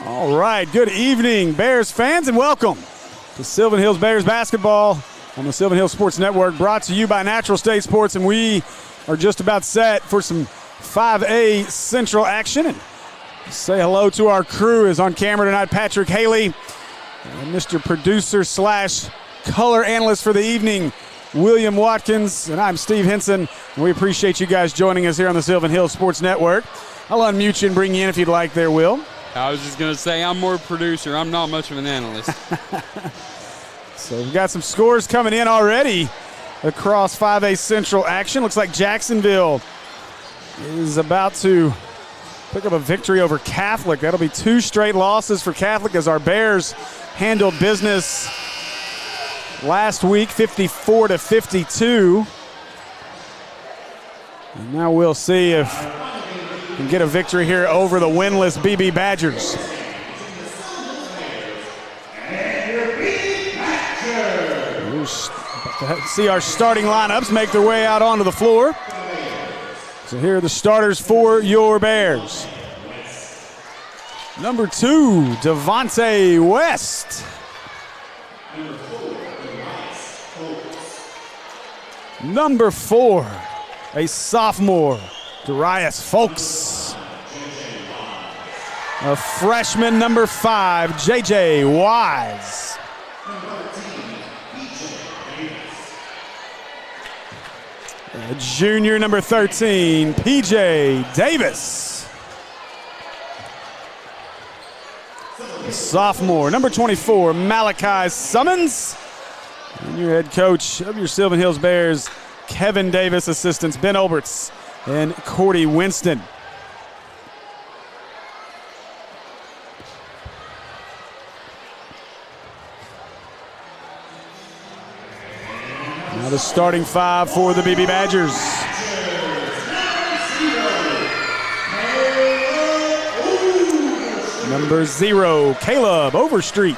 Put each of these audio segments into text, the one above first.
All right, good evening, Bears fans, and welcome to Sylvan Hills Bears basketball on the Sylvan Hills Sports Network, brought to you by Natural State Sports, and we are just about set for some 5A Central action. And say hello to our crew is on camera tonight, Patrick Haley, and Mr. Producer / color analyst for the evening, William Watkins, and I'm Steve Henson. And we appreciate you guys joining us here on the Sylvan Hills Sports Network. I'll unmute you and bring you in if you'd like there, Will. I was just going to say I'm more producer. I'm not much of an analyst. So we've got some scores coming in already across 5A Central action. Looks like Jacksonville is about to pick up a victory over Catholic. That'll be 2 straight losses for Catholic as our Bears handled business last week, 54-52. And now we'll see if we can get a victory here over the winless Beebe Badgers. We'll see our starting lineups make their way out onto the floor. So here are the starters for your Bears. Number 2, Devontae West. Number 4, a sophomore, Darius Folks. A freshman, number 5, JJ Wise. A junior, number 13, PJ Davis. A sophomore, number 24, Malachi Summons. And your head coach of your Sylvan Hills Bears, Kevin Davis, assistants Ben Oberts and Cordy Winston. Now the starting 5 for the Beebe Badgers. Number 0, Caleb Overstreet.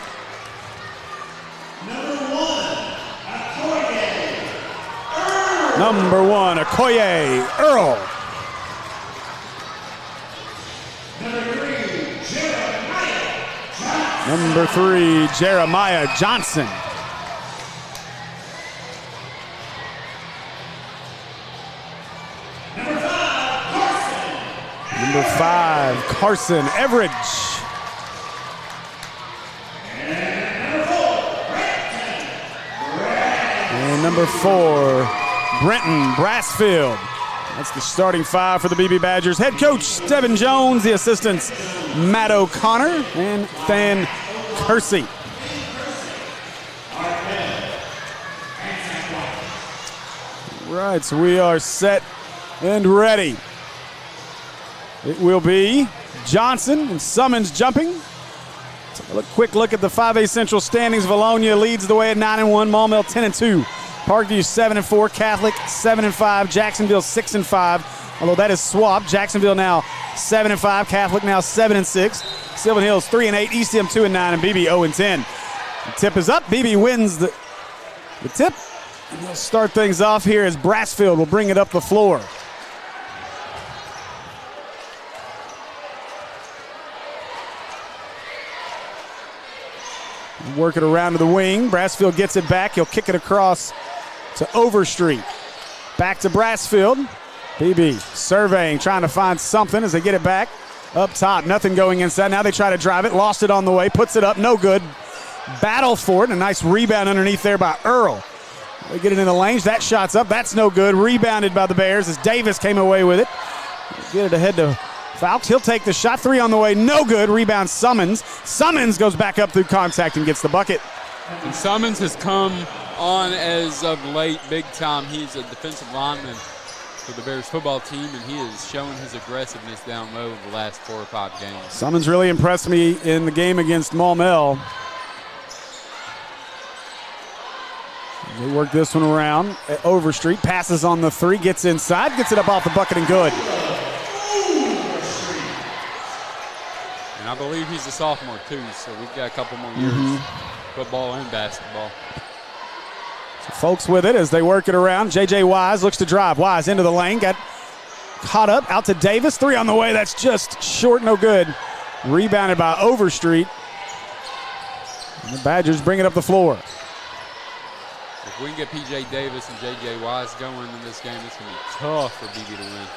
Number 1, Okoye Earl. Number 3, Jeremiah Johnson. Number 5, Carson Everidge. And number 4, Brenton Brassfield. That's the starting 5 for the Beebe Badgers. Head coach Devin Jones, the assistants Matt O'Connor and Than Kersey. Right, so we are set and ready. It will be Johnson and Summons jumping. Take a quick look at the 5A Central standings. Valonia leads the way at 9-1, Maumelle 10-2. Parkview 7-4, Catholic 7-5, Jacksonville 6-5. Although that is swapped. Jacksonville now 7-5, Catholic now 7-6. Sylvan Hills 3-8, ECM 2-9, and Beebe 0-10. The tip is up. Beebe wins the tip. And they'll start things off here as Brassfield will bring it up the floor. Work it around to the wing. Brassfield gets it back. He'll kick it across to Overstreet. Back to Brassfield. Beebe surveying, trying to find something as they get it back. up top. Nothing going inside. Now they try to drive it. Lost it on the way. Puts it up. No good. Battle for it. A nice rebound underneath there by Earl. They get it in the lanes. That shot's up. That's no good. Rebounded by the Bears as Davis came away with it. Get it ahead to Fowles. He'll take the shot. 3 on the way. No good. Rebound Summons. Summons goes back up through contact and gets the bucket. And Summons has come on as of late big time. He's a defensive lineman for the Bears football team, and he is showing his aggressiveness down low the last 4 or 5 games. Summons really impressed me in the game against Maumelle. They work this one around. Overstreet passes on the 3, gets inside, gets it up off the bucket and good. And I believe he's a sophomore too, so we've got a couple more years, football and basketball. So folks with it as they work it around. J.J. Wise looks to drive. Wise into the lane, got caught up, out to Davis. 3 on the way, that's just short, no good. Rebounded by Overstreet. And the Badgers bring it up the floor. If we can get P.J. Davis and J.J. Wise going in this game, it's going to be tough for Beebe to win.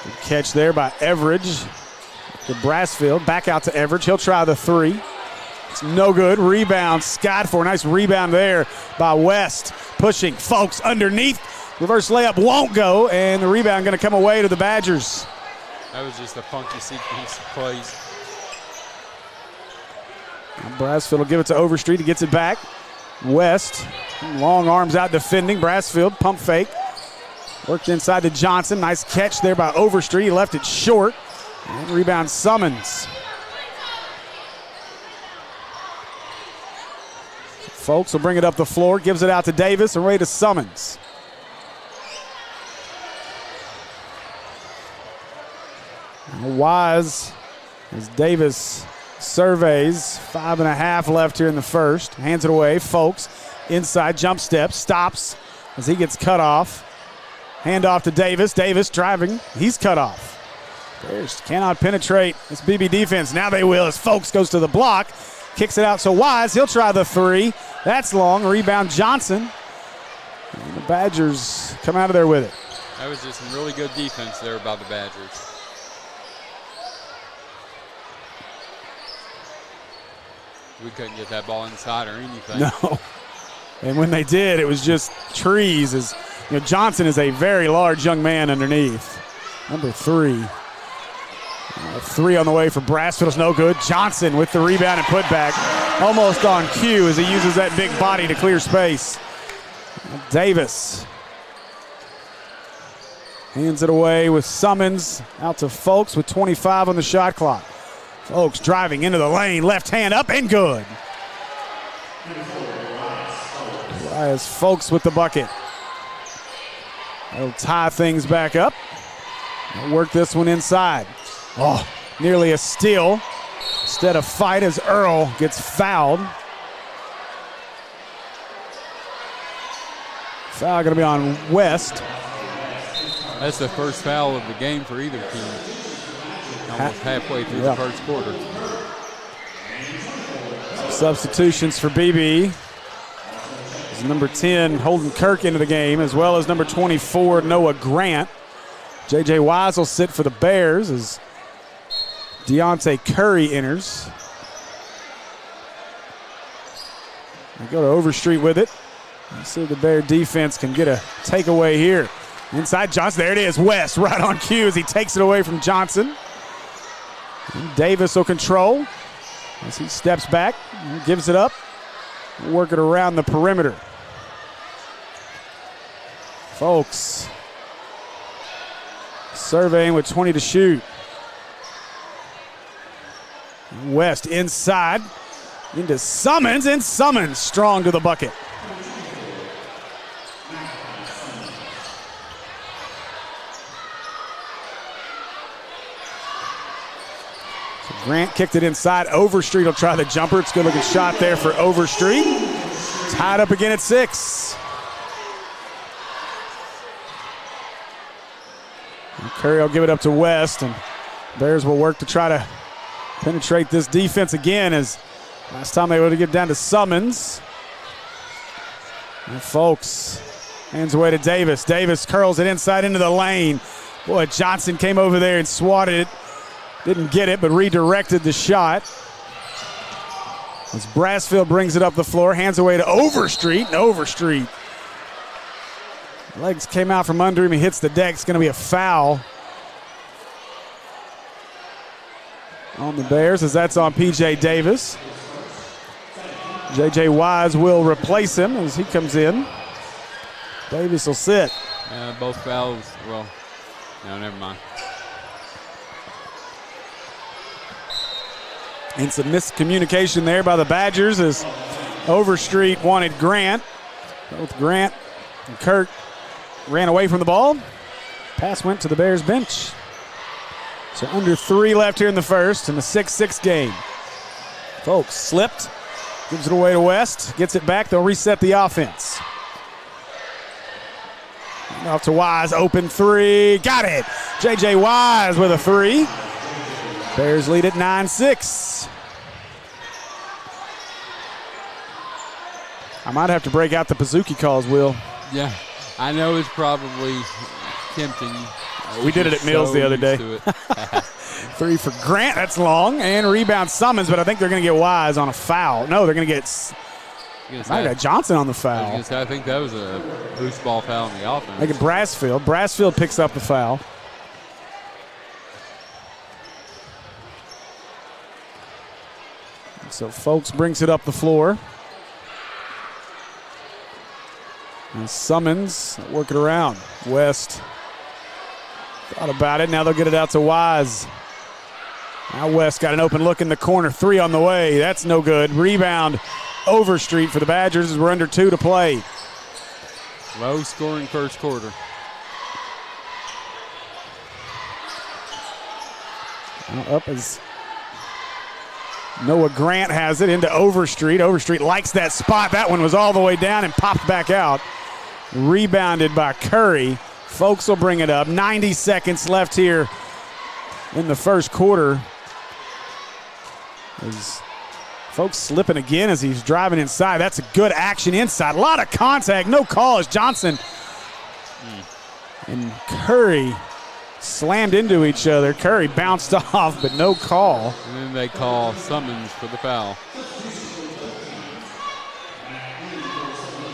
Good catch there by Everidge to Brassfield. Back out to Everidge. He'll try the 3. It's no good. Rebound. Scott for a nice rebound there by West. Pushing. Folks underneath. Reverse layup won't go, and the rebound going to come away to the Badgers. That was just a funky sequence of plays. Brassfield will give it to Overstreet. He gets it back. West, long arms out defending. Brassfield, pump fake. Worked inside to Johnson. Nice catch there by Overstreet. He left it short. And rebound Summons. Folks will bring it up the floor. Gives it out to Davis. Away to Summons. Wise as Davis surveys. 5.5 left here in the first. Hands it away. Folks inside, jump step, stops as he gets cut off. Hand off to Davis. Davis driving. He's cut off. Bears cannot penetrate this BB defense. Now they will as Folks goes to the block. Kicks it out so Wise. He'll try the 3. That's long. Rebound Johnson. And the Badgers come out of there with it. That was just some really good defense there by the Badgers. We couldn't get that ball inside or anything. No. And when they did, it was just trees. As you know, Johnson is a very large young man underneath. Number 3. 3 on the way for Brassfield's no good. Johnson with the rebound and putback. Almost on cue as he uses that big body to clear space. Davis hands it away with Summons. Out to Folks with 25 on the shot clock. Folks driving into the lane, left hand up and good. As Folks with the bucket. They'll tie things back up. They'll work this one inside. Oh, nearly a steal. Instead of fight as Earl gets fouled. Foul going to be on West. That's the first foul of the game for either team. Almost halfway through the first quarter. Some substitutions for Beebe. Number 10, Holden Kirk into the game, as well as number 24, Noah Grant. J.J. Wise will sit for the Bears as Deontay Curry enters. They go to Overstreet with it. Let's see if the Bear defense can get a takeaway here. Inside Johnson, there it is. West right on cue as he takes it away from Johnson. And Davis will control as he steps back and gives it up. Work it around the perimeter. Folks surveying with 20 to shoot. West inside into Summons, and Summons strong to the bucket. So Grant kicked it inside. Overstreet will try the jumper. It's a good looking shot there for Overstreet. Tied up again at 6. And Curry will give it up to West, and Bears will work to try to penetrate this defense again, as last time they were to get down to Summons. And Folks hands away to Davis. Davis curls it inside into the lane. Boy, Johnson came over there and swatted it Didn't get it, but redirected the shot. As Brassfield brings it up the floor, hands away to Overstreet, and Overstreet. Legs came out from under him. He hits the deck. It's going to be a foul on the Bears, as that's on P.J. Davis. J.J. Wise will replace him as he comes in. Davis will sit. Both fouls. Well, no, never mind. And some miscommunication there by the Badgers as Overstreet wanted Grant. Both Grant and Kirk ran away from the ball. Pass went to the Bears bench. So under 3 left here in the first in the 6-6 game. Folks slipped. Gives it away to West. Gets it back. They'll reset the offense. Off to Wise. Open 3. Got it. J.J. Wise with a 3. Bears lead at 9-6. I might have to break out the Pizookie calls, Will. Yeah, I know it's probably tempting. We did it at Mills the other day. 3 for Grant. That's long. And rebound Summons, but I think they're going to get Wise on a foul. No, they're going to get I got Johnson on the foul. I think that was a loose ball foul in the offense. I get Brassfield. Brassfield picks up the foul. So Folks brings it up the floor. And Summons work it around. West thought about it. Now they'll get it out to Wise. Now West got an open look in the corner. 3 on the way. That's no good. Rebound Overstreet for the Badgers as we're under 2 to play. Low scoring first quarter. Now up as Noah Grant has it into Overstreet. Overstreet likes that spot. That one was all the way down and popped back out. Rebounded by Curry. Folks will bring it up. 90 seconds left here in the first quarter. As Folks slipping again as he's driving inside. That's a good action inside. A lot of contact. No call as Johnson and Curry slammed into each other. Curry bounced off, but no call. And then they call Summons for the foul.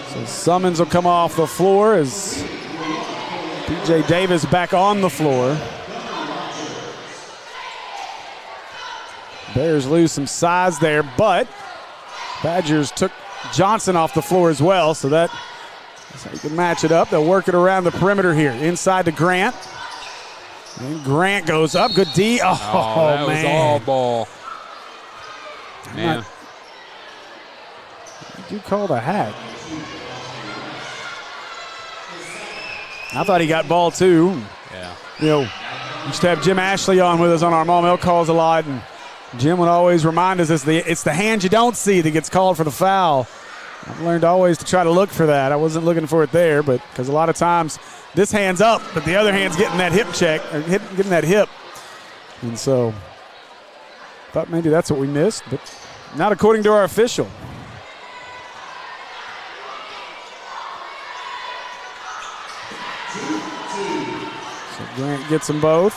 So Summons will come off the floor as P.J. Davis back on the floor. Bears lose some size there, but Badgers took Johnson off the floor as well, so that's how you can match it up. They'll work it around the perimeter here. Inside to Grant. And Grant goes up. Good D. Oh, that man. was all ball. Man. You called a hack. I thought he got ball too. Yeah. You know, we used to have Jim Ashley on with us on our Mom L calls a lot, and Jim would always remind us it's the hand you don't see that gets called for the foul. I've learned always to try to look for that. I wasn't looking for it there, but because a lot of times this hand's up, but the other hand's getting that hip check, or getting that hip. And so thought maybe that's what we missed, but not according to our official. So Grant gets them both.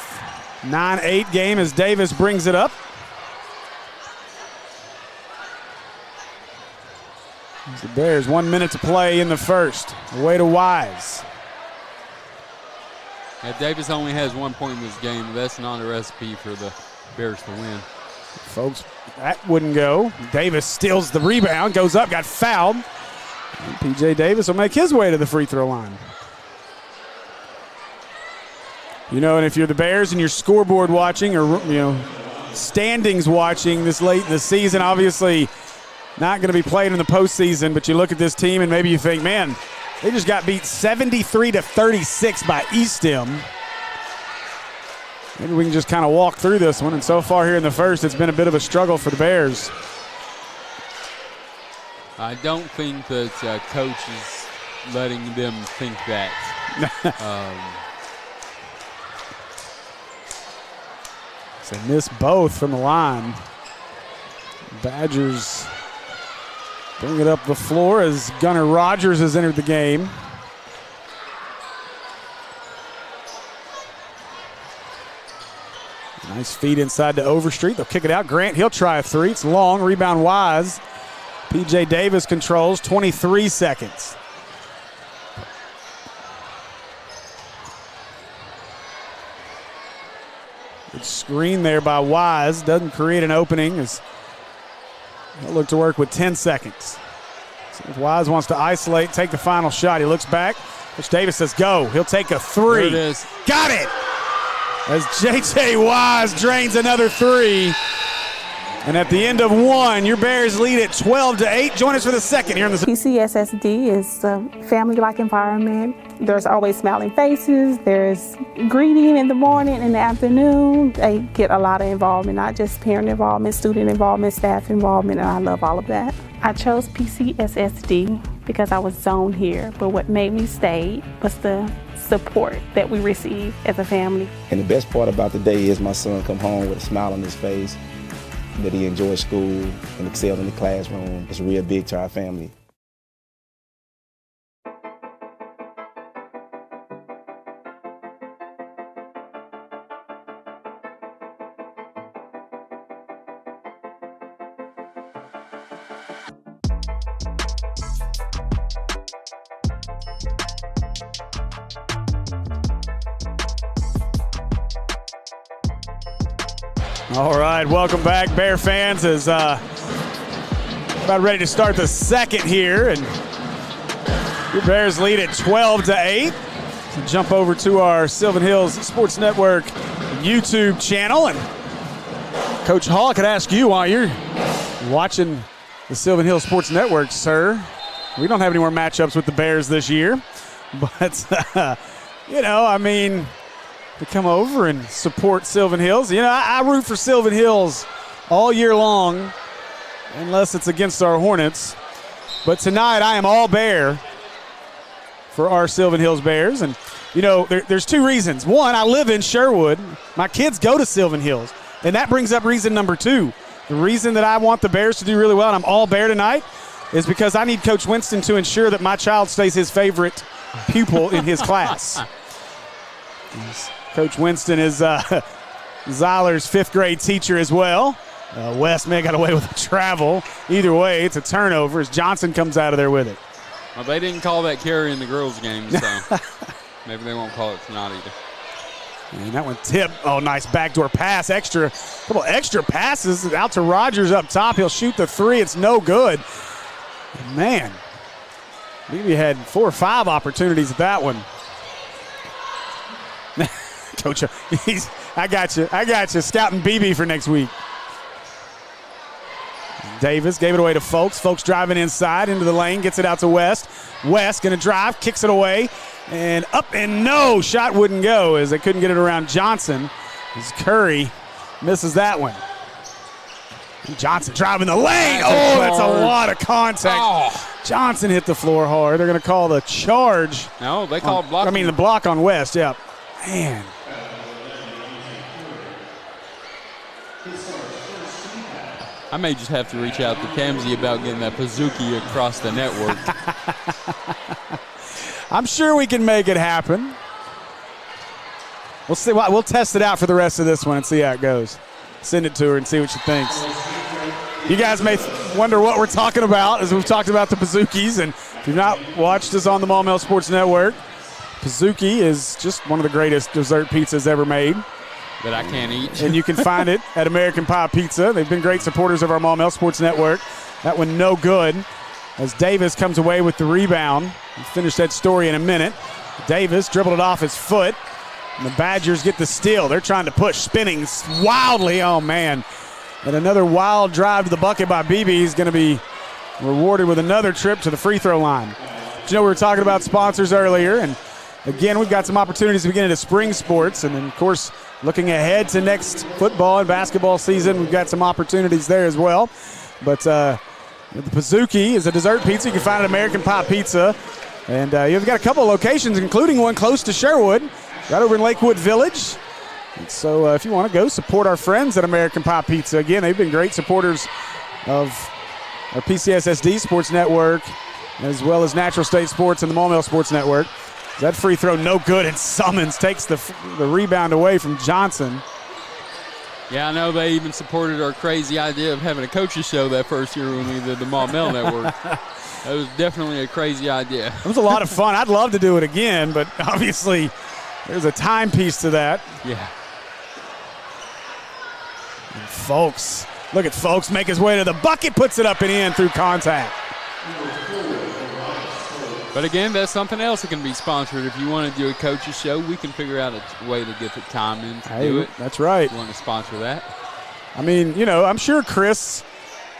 9-8 game as Davis brings it up. The Bears 1 minute to play in the first. Away to Wise. Yeah, Davis only has 1 point in this game, but that's not a recipe for the Bears to win. Folks, that wouldn't go. Davis steals the rebound, goes up, got fouled. And P.J. Davis will make his way to the free throw line. You know, and if you're the Bears and you're scoreboard watching or, you know, standings watching this late in the season, obviously not going to be played in the postseason, but you look at this team and maybe you think, man, they just got beat 73-36 by Eastham. Maybe we can just kind of walk through this one. And so far here in the first, it's been a bit of a struggle for the Bears. I don't think that coach is letting them think that. They missed both from the line. Badgers bring it up the floor as Gunnar Rogers has entered the game. Nice feed inside to Overstreet. They'll kick it out. Grant, he'll try a three. It's long. Rebound Wise. P.J. Davis controls. 23 seconds. Good screen there by Wise. Doesn't create an opening as he'll look to work with 10 seconds. So if Wise wants to isolate, take the final shot. He looks back. Coach Davis says go. He'll take a three. There it is. Got it! As J.J. Wise drains another three. And at the end of one, your Bears lead at 12-8. Join us for the second here in the PCSSD is a family-like environment. There's always smiling faces. There's greeting in the morning and the afternoon. They get a lot of involvement, not just parent involvement, student involvement, staff involvement, and I love all of that. I chose PCSSD because I was zoned here, but what made me stay was the support that we receive as a family. And the best part about the day is my son come home with a smile on his face, that he enjoys school and excelled in the classroom. It's real big to our family. All right, welcome back, Bear fans. As about ready to start the second here, and your Bears lead at 12-8. So jump over to our Sylvan Hills Sports Network YouTube channel, and Coach Hall, I could ask you while you're watching the Sylvan Hills Sports Network, sir. We don't have any more matchups with the Bears this year, but you know, I mean, to come over and support Sylvan Hills. You know, I root for Sylvan Hills all year long, unless it's against our Hornets. But tonight I am all Bear for our Sylvan Hills Bears. And, you know, there's two reasons. One, I live in Sherwood. My kids go to Sylvan Hills. And that brings up reason number two. The reason that I want the Bears to do really well, and I'm all Bear tonight, is because I need Coach Winston to ensure that my child stays his favorite pupil in his class. Coach Winston is Zyler's fifth grade teacher as well. West may have got away with the travel. Either way, it's a turnover as Johnson comes out of there with it. Well, they didn't call that carry in the girls' game, so maybe they won't call it tonight either. And that one tipped. Oh, nice backdoor pass. Couple extra passes out to Rogers up top. He'll shoot the three. It's no good. Man, Beebe had 4 or 5 opportunities at that one. Coach, I got you. Scouting Beebe for next week. Davis gave it away to Folks. Folks driving inside into the lane, gets it out to West. West going to drive, kicks it away, and up and no. Shot wouldn't go as they couldn't get it around Johnson as Curry misses that one. Johnson driving the lane. Oh, that's a lot of contact. Oh. Johnson hit the floor hard. They're going to call the charge. No, they call block. I mean, the block on West, yeah. Man. I may just have to reach out to Kamsey about getting that Pazuki across the network. I'm sure we can make it happen. We'll see. We'll test it out for the rest of this one and see how it goes. Send it to her and see what she thinks. You guys may wonder what we're talking about as we've talked about the Pazukis. And if you've not watched us on the Maumelle Sports Network, Pazuki is just one of the greatest dessert pizzas ever made. That I can't eat. And you can find it at American Pie Pizza. They've been great supporters of our Maumelle Sports Network. That one no good as Davis comes away with the rebound. We'll finish that story in a minute. Davis dribbled it off his foot, and the Badgers get the steal. They're trying to push, spinning wildly. Oh, man. And another wild drive to the bucket by Beebe. He's going to be rewarded with another trip to the free throw line. But you know, we were talking about sponsors earlier, and again, we've got some opportunities to begin into spring sports. And then, of course, looking ahead to next football and basketball season, we've got some opportunities there as well. But the Pazuki is a dessert pizza. You can find it at American Pie Pizza. And you've got a couple of locations, including one close to Sherwood, right over in Lakewood Village. And so if you want to go support our friends at American Pie Pizza, again, they've been great supporters of our PCSSD Sports Network, as well as Natural State Sports and the Maumelle Sports Network. That free throw no good, and Summons takes the rebound away from Johnson. Yeah, I know they even supported our crazy idea of having a coaches show that first year when we did the Mail Network. That was definitely a crazy idea. It was a lot of fun. I'd love to do it again, but obviously there's a timepiece to that. Yeah. And Folks, look at Folks make his way to the bucket, puts it up and in through contact. But again, that's something else that can be sponsored. If you want to do a coach's show, we can figure out a way to get the time in to do it. That's right. If you want to sponsor that. I mean, I'm sure Chris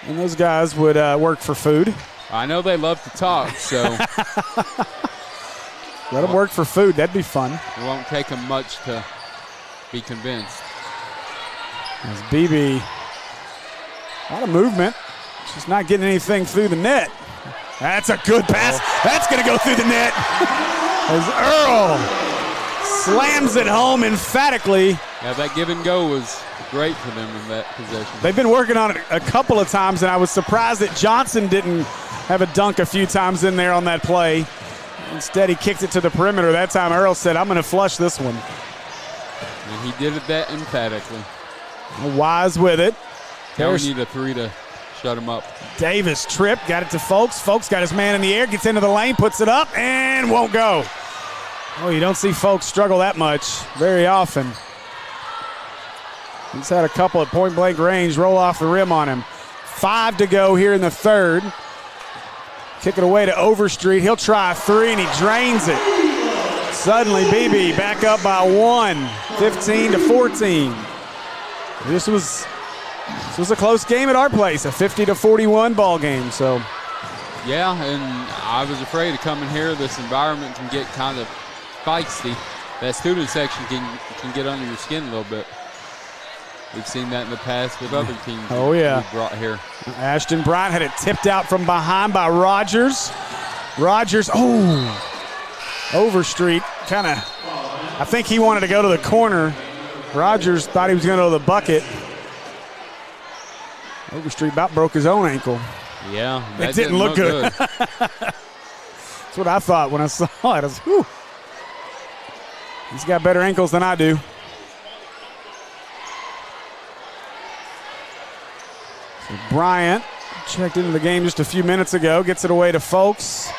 and those guys would work for food. I know they love to talk, so. Let them work for food. That'd be fun. It won't take them much to be convinced. As Beebe, a lot of movement. She's not getting anything through the net. That's a good pass. That's going to go through the net. As Earl slams it home emphatically. Yeah, that give and go was great for them in that possession. They've been working on it a couple of times, and I was surprised that Johnson didn't have a dunk a few times in there on that play. Instead, he kicked it to the perimeter. That time, Earl said, I'm going to flush this one. And he did it that emphatically. Wise with it. Now we need a three to shut him up. Davis tripped, got it to Folks. Folks got his man in the air, gets into the lane, puts it up, and won't go. Oh, you don't see Folks struggle that much very often. He's had a couple at point-blank range roll off the rim on him. 5 to go here in the third. Kick it away to Overstreet. He'll try a three, and he drains it. Suddenly, Beebe back up by 1, 15-14. This was a close game at our place, a 50-41 ball game. So, yeah, and I was afraid to come in here. This environment can get kind of feisty. That student section can get under your skin a little bit. We've seen that in the past with other teams. Oh, yeah. We brought here. Ashton Bryant had it tipped out from behind by Rogers. Overstreet kind of, I think he wanted to go to the corner. Rogers thought he was going to go to the bucket. Overstreet about broke his own ankle. Yeah, it didn't look good. That's what I thought when I saw it. I was, whew. He's got better ankles than I do. So Bryant checked into the game just a few minutes ago, gets it away to Folks.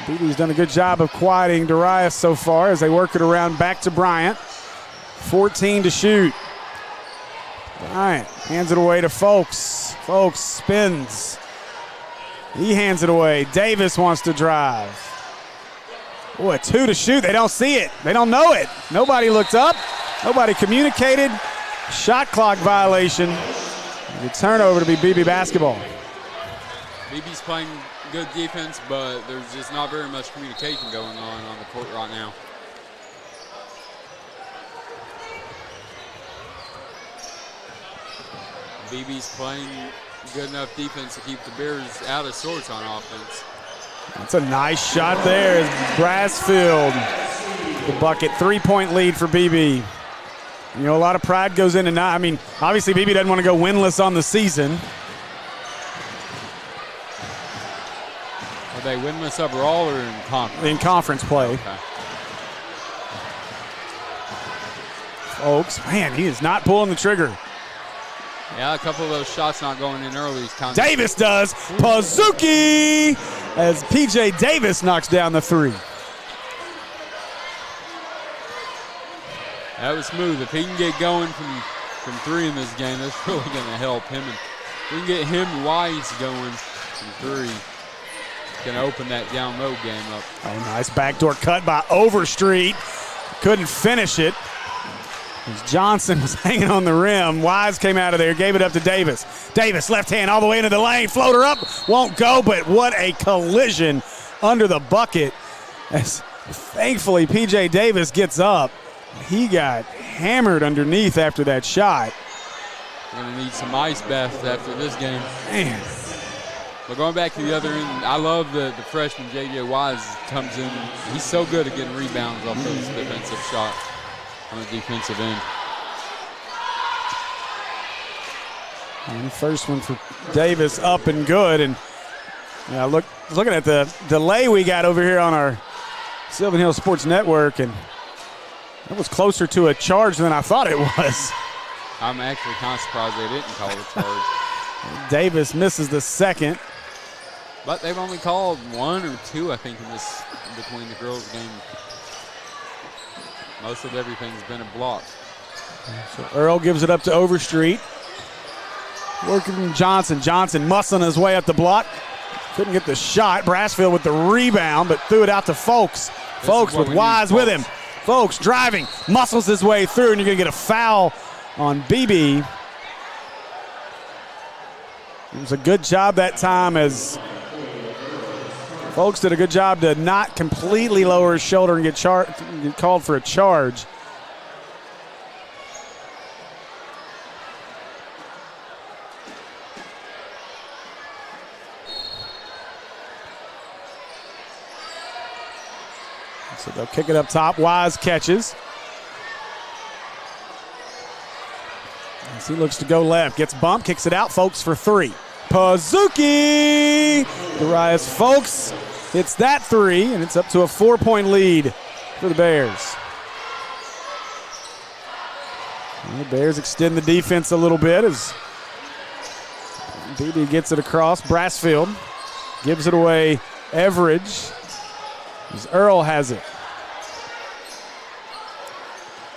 Beebe's done a good job of quieting Darius so far as they work it around back to Bryant. 14 to shoot. Bryant hands it away to Folks. Folks spins. He hands it away. Davis wants to drive. Boy, 2 to shoot. They don't see it. They don't know it. Nobody looked up. Nobody communicated. Shot clock violation. The turnover to be Beebe basketball. Beebe's playing good defense, but there's just not very much communication going on the court right now. Beebe's playing good enough defense to keep the Bears out of sorts on offense. That's a nice shot there as Brassfield, the bucket. 3-point lead for Beebe. A lot of pride goes into not. I mean, obviously Beebe doesn't want to go winless on the season. Are they winless overall or in conference? In conference play. Okay. Folks, man, he is not pulling the trigger. Yeah, a couple of those shots not going in early. Davis does. Pazuki as P.J. Davis knocks down the three. That was smooth. If he can get going from three in this game, that's really going to help him. And if we can get him and Wise going from three, it's going to open that down low game up. Oh, nice backdoor cut by Overstreet. Couldn't finish it. As Johnson was hanging on the rim. Wise came out of there, gave it up to Davis. Davis, left hand all the way into the lane. Floater up, won't go, but what a collision under the bucket. As thankfully P.J. Davis gets up. He got hammered underneath after that shot. We're going to need some ice baths after this game. Man. But going back to the other end, I love the freshman J.J. Wise comes in. He's so good at getting rebounds off those defensive shots on the defensive end. And the first one for Davis up and good. And looking at the delay we got over here on our Sylvan Hills Sports Network, and it was closer to a charge than I thought it was. I'm actually kind of surprised they didn't call the charge. Davis misses the second. But they've only called 1 or 2, I think, in this between the girls' game. Most of everything's been a block. So Earl gives it up to Overstreet. Working Johnson. Johnson muscling his way up the block. Couldn't get the shot. Brassfield with the rebound, but threw it out to Folks. Folks with Wise with him. Folks driving, muscles his way through, and you're going to get a foul on Beebe. It was a good job that time as Folks did a good job to not completely lower his shoulder and get called for a charge. So they'll kick it up top. Wise catches. As he looks to go left, gets bumped, kicks it out. Folks for 3. Pazuki! Darius Folks hits that 3, and it's up to a 4-point lead for the Bears. And the Bears extend the defense a little bit as Beebe gets it across. Brassfield gives it away. Everidge. As Earl has it.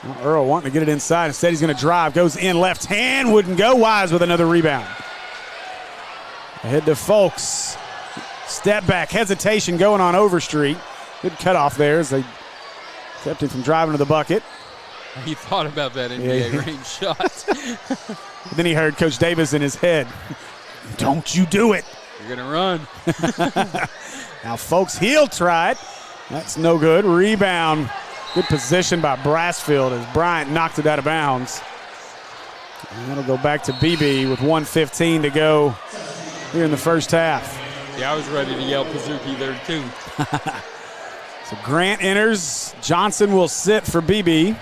Well, Earl wanting to get it inside. Instead, he's going to drive. Goes in left hand. Wouldn't go. Wise with another rebound. Ahead to Folks. Step back. Hesitation going on Overstreet. Good cutoff there as they kept him from driving to the bucket. He thought about that NBA range shot. Then he heard Coach Davis in his head. Don't you do it. You're going to run. Now Folks, he'll try it. That's no good. Rebound. Good position by Brassfield as Bryant knocked it out of bounds. And that'll go back to Beebe with 1:15 to go here in the first half. Yeah, I was ready to yell Pazuki there too. So Grant enters. Johnson will sit for Beebe.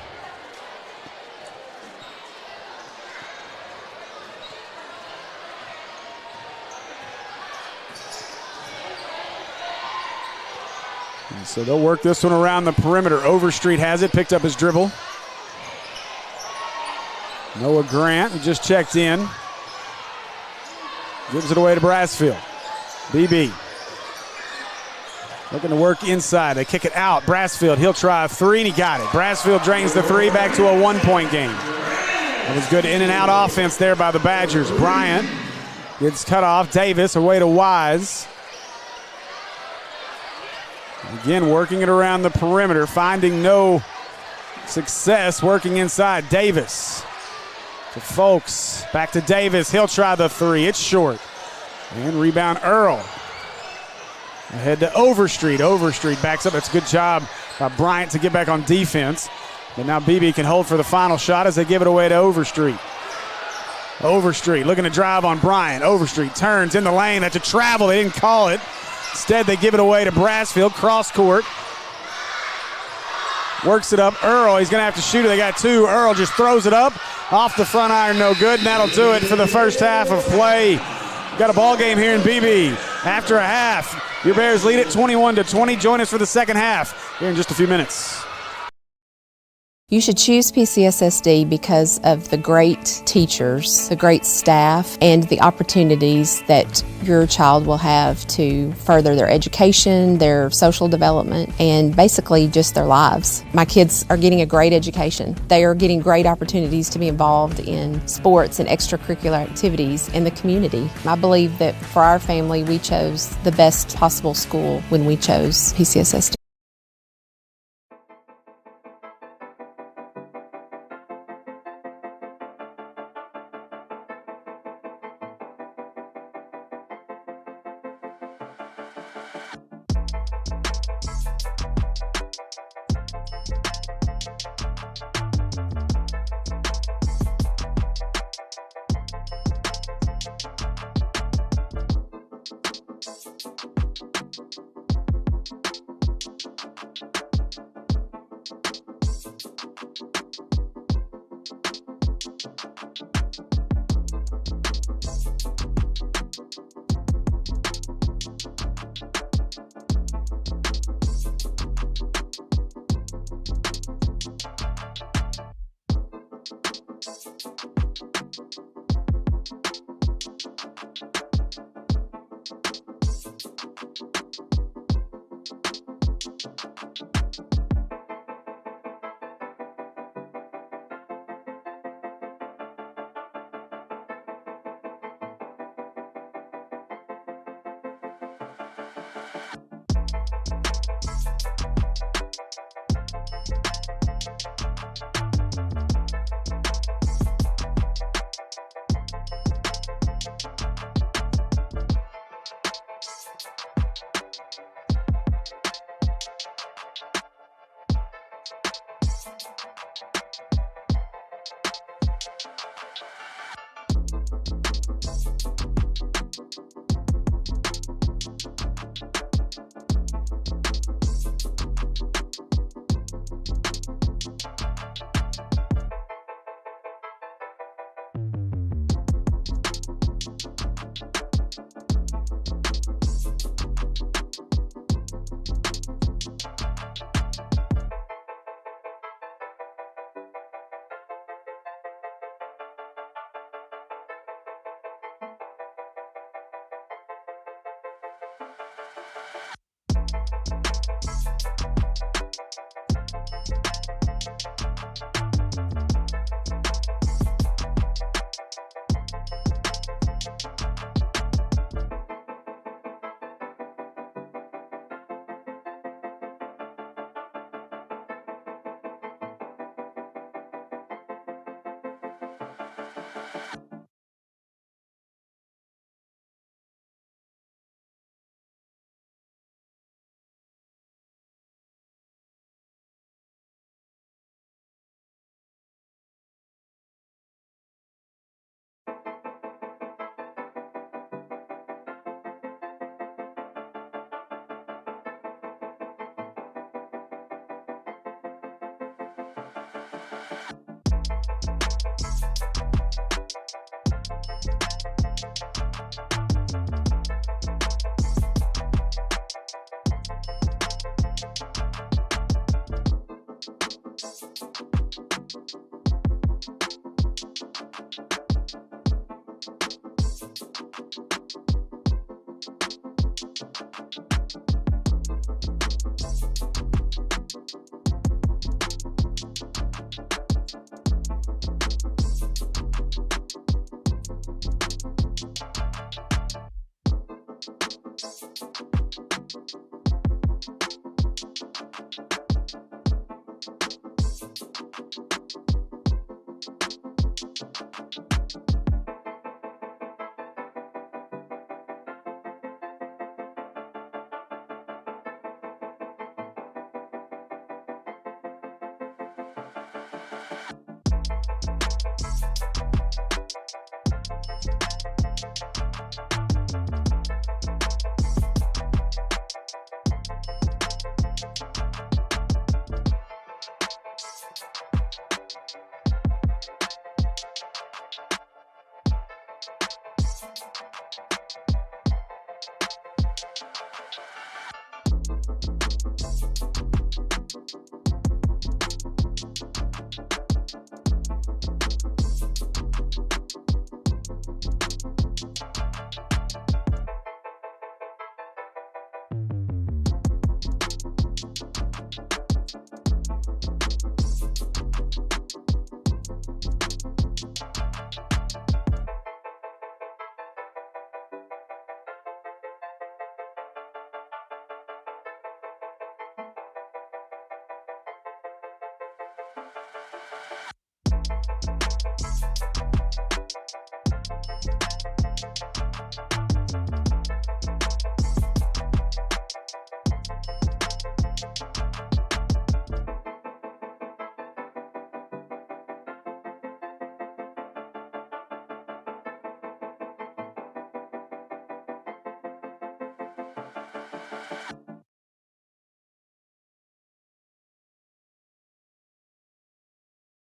So they'll work this one around the perimeter. Overstreet has it, picked up his dribble. Noah Grant, who just checked in, gives it away to Brassfield. Beebe looking to work inside. They kick it out. Brassfield, he'll try a 3, and he got it. Brassfield drains the 3, back to a 1-point game. That was good in and out offense there by the Badgers. Bryant gets cut off. Davis away to Wise. Again, working it around the perimeter, finding no success, working inside. Davis to Folks, back to Davis. He'll try the 3. It's short. And rebound Earl. Ahead to Overstreet. Overstreet backs up. That's a good job by Bryant to get back on defense. But now Beebe can hold for the final shot as they give it away to Overstreet. Overstreet looking to drive on Bryant. Overstreet turns in the lane. That's a travel. They didn't call it. Instead, they give it away to Brassfield, cross court. Works it up. Earl, he's going to have to shoot it. They got 2. Earl just throws it up. Off the front iron, no good, and that'll do it for the first half of play. Got a ball game here in Beebe. After a half, your Bears lead it 21-20. Join us for the second half here in just a few minutes. You should choose PCSSD because of the great teachers, the great staff, and the opportunities that your child will have to further their education, their social development, and basically just their lives. My kids are getting a great education. They are getting great opportunities to be involved in sports and extracurricular activities in the community. I believe that for our family, we chose the best possible school when we chose PCSSD.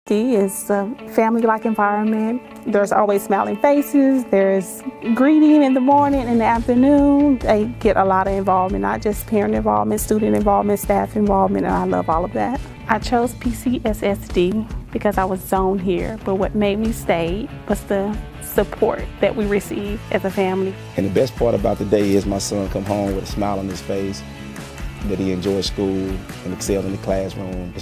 It's a family-like environment. There's always smiling faces. There's greeting in the morning and the afternoon. They get a lot of involvement, not just parent involvement, student involvement, staff involvement, and I love all of that. I chose PCSSD because I was zoned here, but what made me stay was the support that we receive as a family. And the best part about the day is my son come home with a smile on his face, that he enjoys school and excels in the classroom.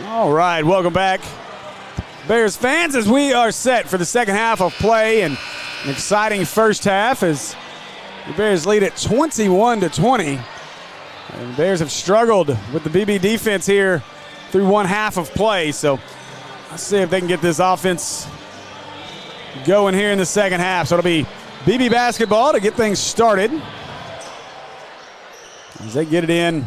All right, welcome back, Bears fans, as we are set for the second half of play, and an exciting first half as the Bears lead at 21-20. And the Bears have struggled with the Beebe defense here through one half of play, so let's see if they can get this offense going here in the second half. So it'll be Beebe basketball to get things started as they get it in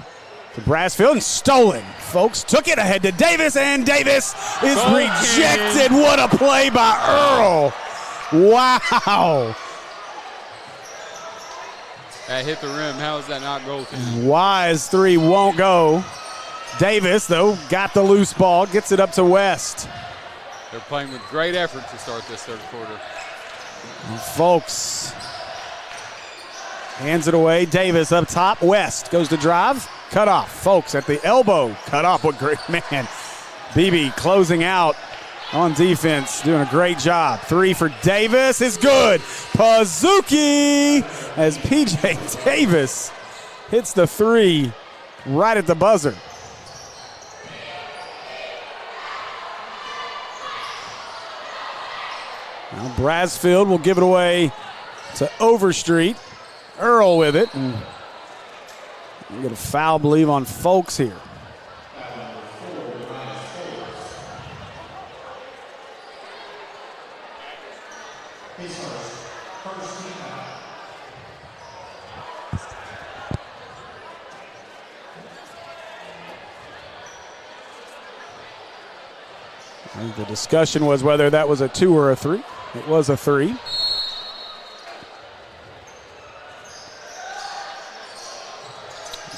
to Brassfield, and stolen. Folks took it ahead to Davis, and Davis is rejected. What a play by Earl. Wow. That hit the rim. How is that not goaltending? Wise three won't go. Davis, though, got the loose ball, gets it up to West. They're playing with great effort to start this third quarter. And folks, hands it away. Davis up top. West goes to drive. Cut off. Folks at the elbow. Cut off. What great man. Beebe closing out on defense. Doing a great job. Three for Davis is good. Pazuki as P.J. Davis hits the three right at the buzzer. Now Brasfield will give it away to Overstreet. Earl with it. And we get a foul, I believe, on Folks here. I think the discussion was whether that was a 2 or a 3. It was a 3.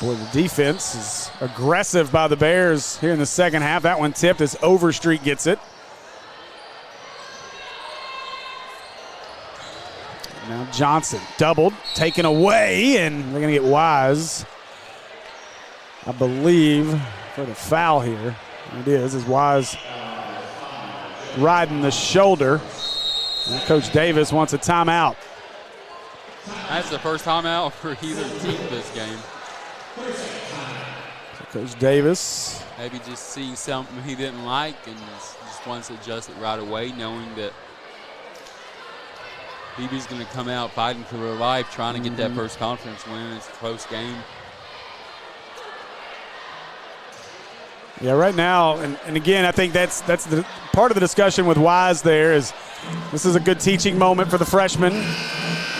Boy, the defense is aggressive by the Bears here in the second half. That one tipped as Overstreet gets it. Now Johnson doubled, taken away, and they're going to get Wise, I believe, for the foul here. It is Wise riding the shoulder. And Coach Davis wants a timeout. That's the first timeout for either team this game. So Coach Davis. Maybe just seeing something he didn't like and just wants to adjust it right away, knowing that Beebe's going to come out fighting for their life, trying to get that first conference win. It's a close game. Yeah, right now, and again, I think that's the part of the discussion with Wise there is this is a good teaching moment for the freshman.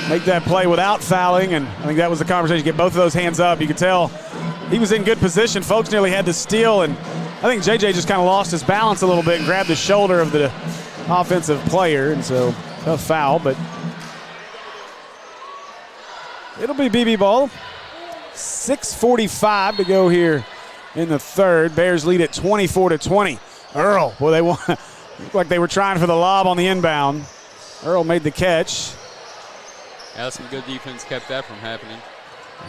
Make that play without fouling, and I think that was the conversation. Get both of those hands up. You could tell he was in good position. Folks nearly had to steal, and I think JJ just kind of lost his balance a little bit and grabbed the shoulder of the offensive player, and so a foul, but it'll be Beebe ball. 6:45 to go here in the third. Bears lead at 24-20. Earl, boy, they looked like they were trying for the lob on the inbound. Earl made the catch. Yeah, some good defense kept that from happening.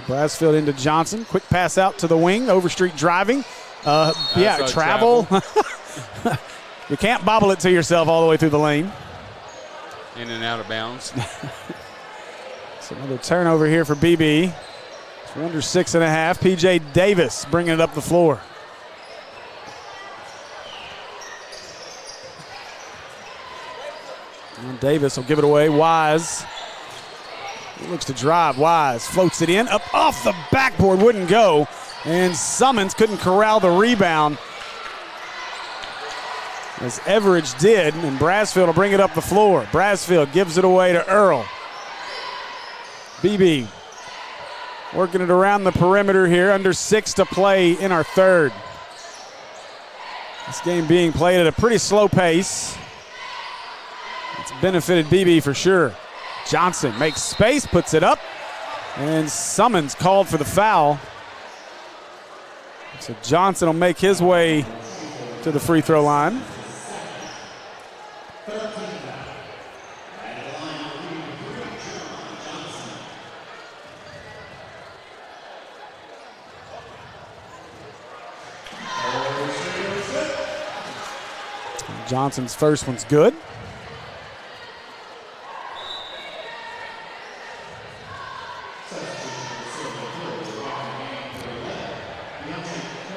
Brasfield into Johnson. Quick pass out to the wing. Overstreet driving. Travel. You can't bobble it to yourself all the way through the lane. In and out of bounds. So another turnover here for BB. It's under 6.5. P.J. Davis bringing it up the floor. And Davis will give it away. Wise. He looks to drive. Wise floats it in. Up off the backboard. Wouldn't go. And Summons couldn't corral the rebound as Everidge did. And Brasfield will bring it up the floor. Brasfield gives it away to Earl. BB working it around the perimeter here. Under 6 to play in our third. This game being played at a pretty slow pace. It's benefited BB for sure. Johnson makes space, puts it up, and Summons called for the foul. So Johnson will make his way to the free throw line. Johnson's first one's good.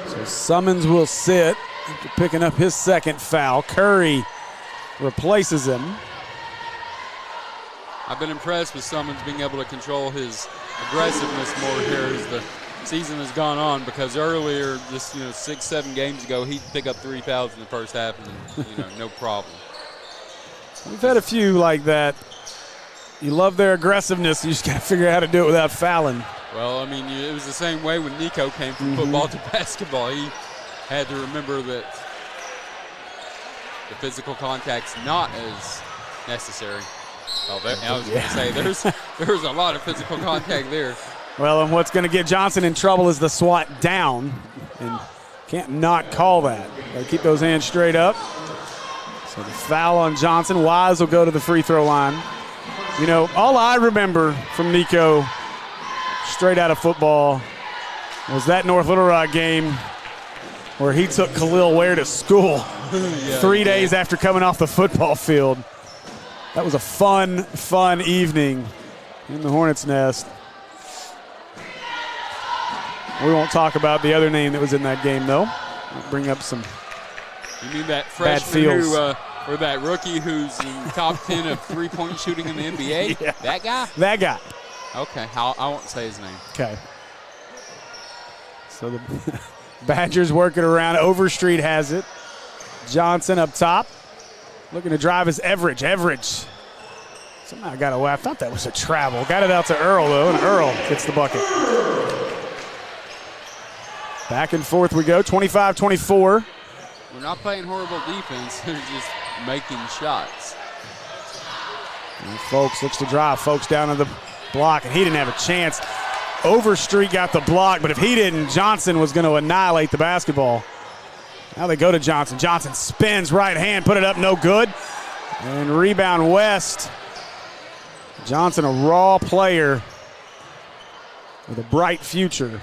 So Summons will sit after picking up his second foul. Curry replaces him. I've been impressed with Summons being able to control his aggressiveness more here as the season has gone on, because earlier, just 6-7 games ago, he'd pick up 3 fouls in the first half and no problem. We've had a few like that. You love their aggressiveness. You just got to figure out how to do it without fouling. Well, I mean, it was the same way when Nico came from football to basketball. He had to remember that the physical contact's not as necessary. Well, I was going to say there's a lot of physical contact there. Well, and what's going to get Johnson in trouble is the swat down, and can't not call that. Got to keep those hands straight up. So the foul on Johnson. Wise will go to the free throw line. All I remember from Nico straight out of football was that North Little Rock game where he took Khalil Ware to school 3 days after coming off the football field. That was a fun evening in the Hornets' nest. We won't talk about the other name that was in that game, though. I'll bring up some You mean that bad freshman feels. who Or that rookie who's in the top 10 of three-point shooting in the NBA? Yeah. That guy? That guy. Okay, I won't say his name. Okay. So the Badgers working around. Overstreet has it. Johnson up top. Looking to drive is Everidge. Everidge. Somehow got away. I thought that was a travel. Got it out to Earl, though, and Earl gets the bucket. Back and forth we go, 25-24. We're not playing horrible defense. They're just making shots. And Folks looks to drive. Folks down on the block, and he didn't have a chance. Overstreet got the block, but if he didn't, Johnson was going to annihilate the basketball. Now they go to Johnson. Johnson spins right hand, put it up, no good. And rebound West. Johnson, a raw player with a bright future.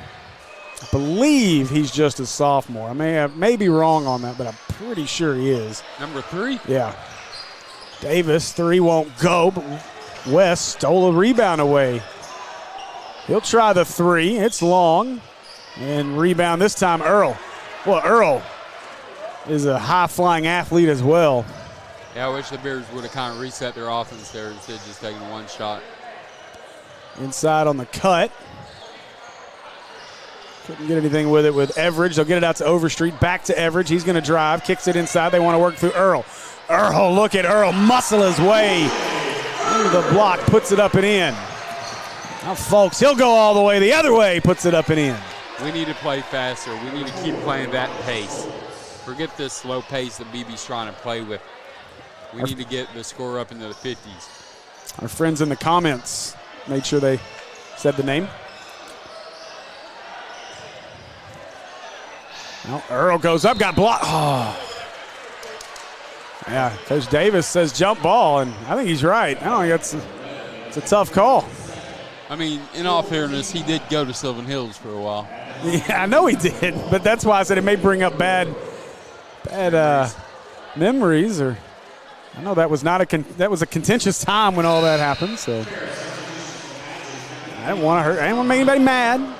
I believe he's just a sophomore. I may be wrong on that, but I'm pretty sure he is. Number 3? Yeah. Davis, 3 won't go, but West stole a rebound away. He'll try the 3. It's long. And rebound this time, Earl. Well, Earl is a high-flying athlete as well. Yeah, I wish the Bears would have kind of reset their offense there instead of just taking one shot. Inside on the cut. Couldn't get anything with it with Everidge. They'll get it out to Overstreet. Back to Everidge. He's going to drive. Kicks it inside. They want to work through Earl. Earl, look at Earl. Muscle his way into the block. Puts it up and in. Now, folks, he'll go all the way the other way. Puts it up and in. We need to play faster. We need to keep playing that pace. Forget this slow pace that Beebe's trying to play with. We need to get the score up into the 50s. Our friends in the comments made sure they said the name. Now Earl goes up, got blocked. Oh. Yeah, Coach Davis says jump ball, and I think he's right. I don't think it's a tough call. I mean, in all fairness, he did go to Sylvan Hills for a while. Yeah, I know he did, but that's why I said it may bring up bad memories. Or I know that was that was a contentious time when all that happened. So I didn't want to hurt. I didn't want to make anybody mad.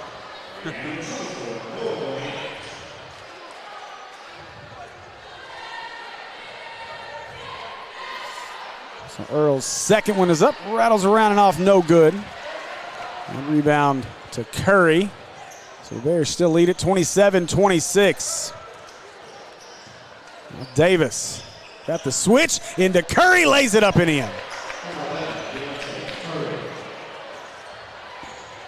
So Earl's second one is up, rattles around and off, no good. And rebound to Curry. So the Bears still lead at 27-26. Davis got the switch into Curry, lays it up and in.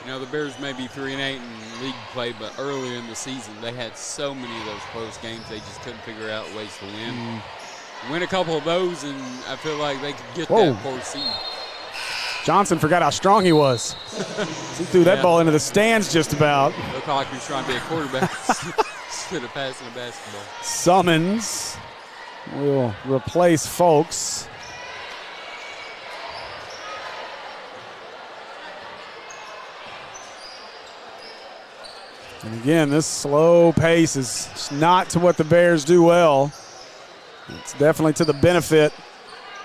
You know, the Bears may be 3-8 in league play, but earlier in the season they had so many of those close games they just couldn't figure out ways to win. Win a couple of those, and I feel like they could get that 4th seed. Johnson forgot how strong he was. He threw that ball into the stands just about. Looked like he was trying to be a quarterback instead of passing a basketball. Summons will replace Folks. And again, this slow pace is not to what the Bears do well. It's definitely to the benefit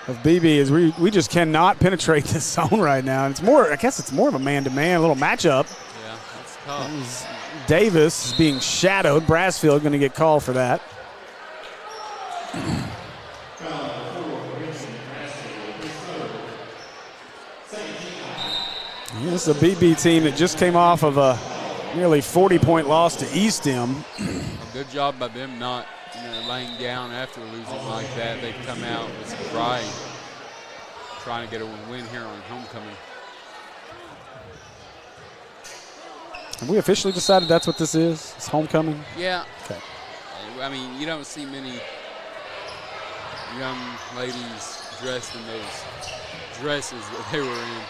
of Beebe, as we just cannot penetrate this zone right now. And it's more, I guess it's more of a man-to-man, a little matchup. Yeah, that's tough. Davis is being shadowed. Brassfield going to get called for that. This is a Beebe team that just came off of a nearly 40-point loss to Eastham. A good job by them not laying down after losing like that. They've come out with some pride, trying to get a win here on homecoming. Have we officially decided that's what this is? It's homecoming? Yeah. Okay. I mean, you don't see many young ladies dressed in those dresses that they were in.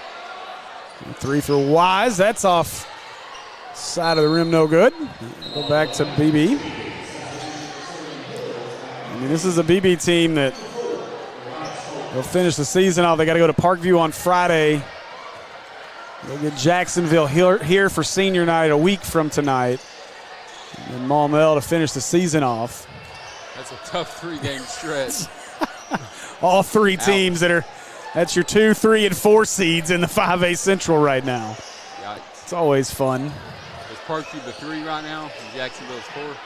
And 3 for Wise. That's off side of the rim, no good. Go back to Beebe. I mean, this is a Beebe team that will finish the season off. They got to go to Parkview on Friday. They'll get Jacksonville here for senior night a week from tonight. And then Maumelle to finish the season off. That's a tough 3-game stretch. All 3 teams that's your 2, 3, and 4 seeds in the 5A Central right now. Yikes. It's always fun. Is Parkview the 3 right now? And Jacksonville's 4?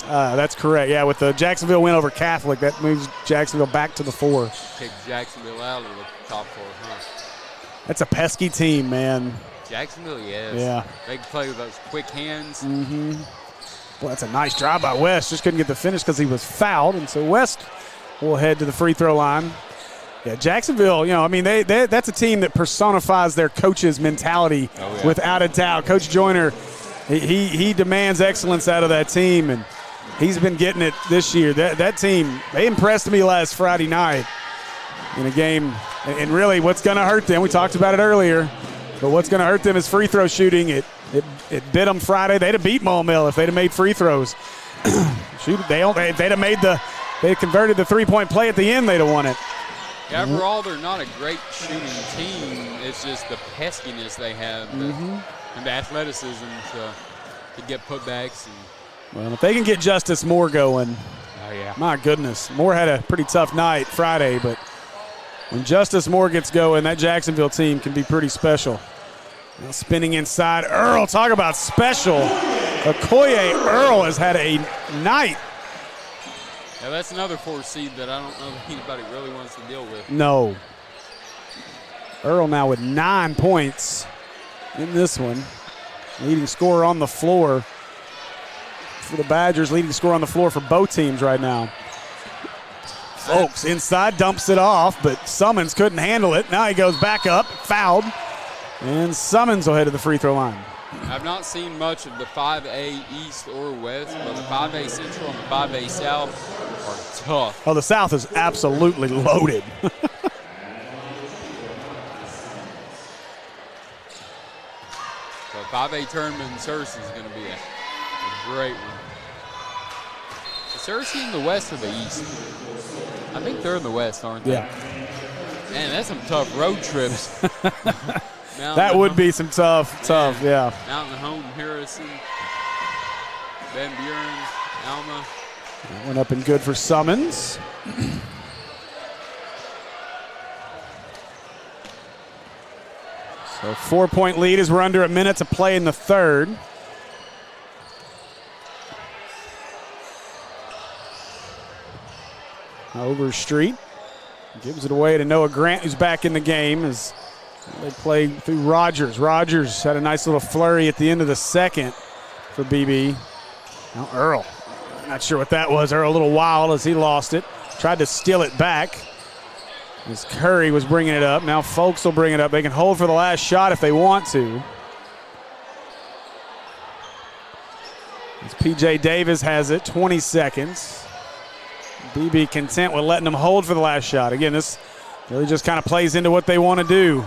That's correct. Yeah, with the Jacksonville win over Catholic, that moves Jacksonville back to the 4. Kick Jacksonville out of the top 4, huh? That's a pesky team, man. Jacksonville, yes. Yeah. They can play with those quick hands. Mm-hmm. Boy, that's a nice drive by West. Just couldn't get the finish because he was fouled, and so West will head to the free throw line. Yeah, Jacksonville, that's a team that personifies their coach's mentality without a doubt. Coach Joyner, he demands excellence out of that team, and he's been getting it this year. That team, they impressed me last Friday night in a game. And really what's going to hurt them, we talked about it earlier, but what's going to hurt them is free throw shooting. It bit them Friday. They'd have beat Maumelle if they'd have made free throws. They converted the three-point play at the end, they'd have won it. Yeah, overall, they're not a great shooting team. It's just the peskiness they have and the athleticism to get putbacks. Well, if they can get Justice Moore going, yeah. My goodness. Moore had a pretty tough night Friday, but when Justice Moore gets going, that Jacksonville team can be pretty special. Now spinning inside, Earl, talk about special. Okoye Earl has had a night. Yeah, that's another 4 seed that I don't know that anybody really wants to deal with. No. Earl now with 9 points in this one. Leading scorer on the floor for the Badgers, leading scorer on the floor for both teams right now. Folks inside, dumps it off, but Summons couldn't handle it. Now he goes back up, fouled, and Summons will head to the free throw line. I've not seen much of the 5A East or West, but the 5A Central and the 5A South are tough. Oh, the South is absolutely loaded. So 5A tournament in Searcy is going to be a great one. Is Searcy in the West or the East? I think they're in the West, aren't they? Yeah. Man, that's some tough road trips. That would be some tough, yeah. Mountain Home, Harrison, Van Buren, Alma. That went up and good for Summons. So 4-point lead as we're under a minute to play in the third. Overstreet gives it away to Noah Grant, who's back in the game as they play through Rogers. Rogers had a nice little flurry at the end of the second for Beebe. Now Earl, not sure what that was. Earl a little wild as he lost it. Tried to steal it back as Curry was bringing it up. Now Folks will bring it up. They can hold for the last shot if they want to. As P.J. Davis has it, 20 seconds. Beebe content with letting them hold for the last shot. Again, this really just kind of plays into what they want to do.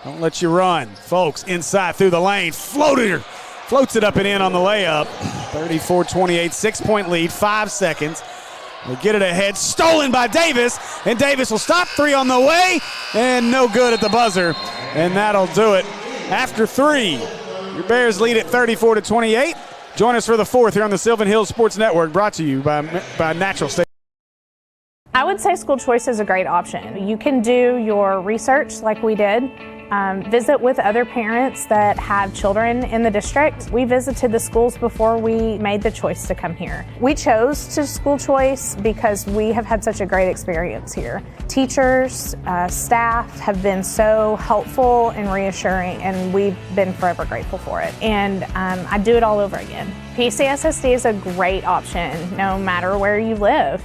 Don't let you run. Folks inside through the lane. Floats it up and in on the layup. 34-28, 6-point lead, 5 seconds. They get it ahead, stolen by Davis, and Davis will stop. 3 on the way, and no good at the buzzer. And that'll do it. After 3, your Bears lead at 34-28. Join us for the 4th here on the Sylvan Hills Sports Network, brought to you by Natural State. I would say school choice is a great option. You can do your research like we did. Visit with other parents that have children in the district. We visited the schools before we made the choice to come here. We chose to school choice because we have had such a great experience here. Teachers, staff have been so helpful and reassuring, and we've been forever grateful for it. And I'd do it all over again. PCSSD is a great option no matter where you live.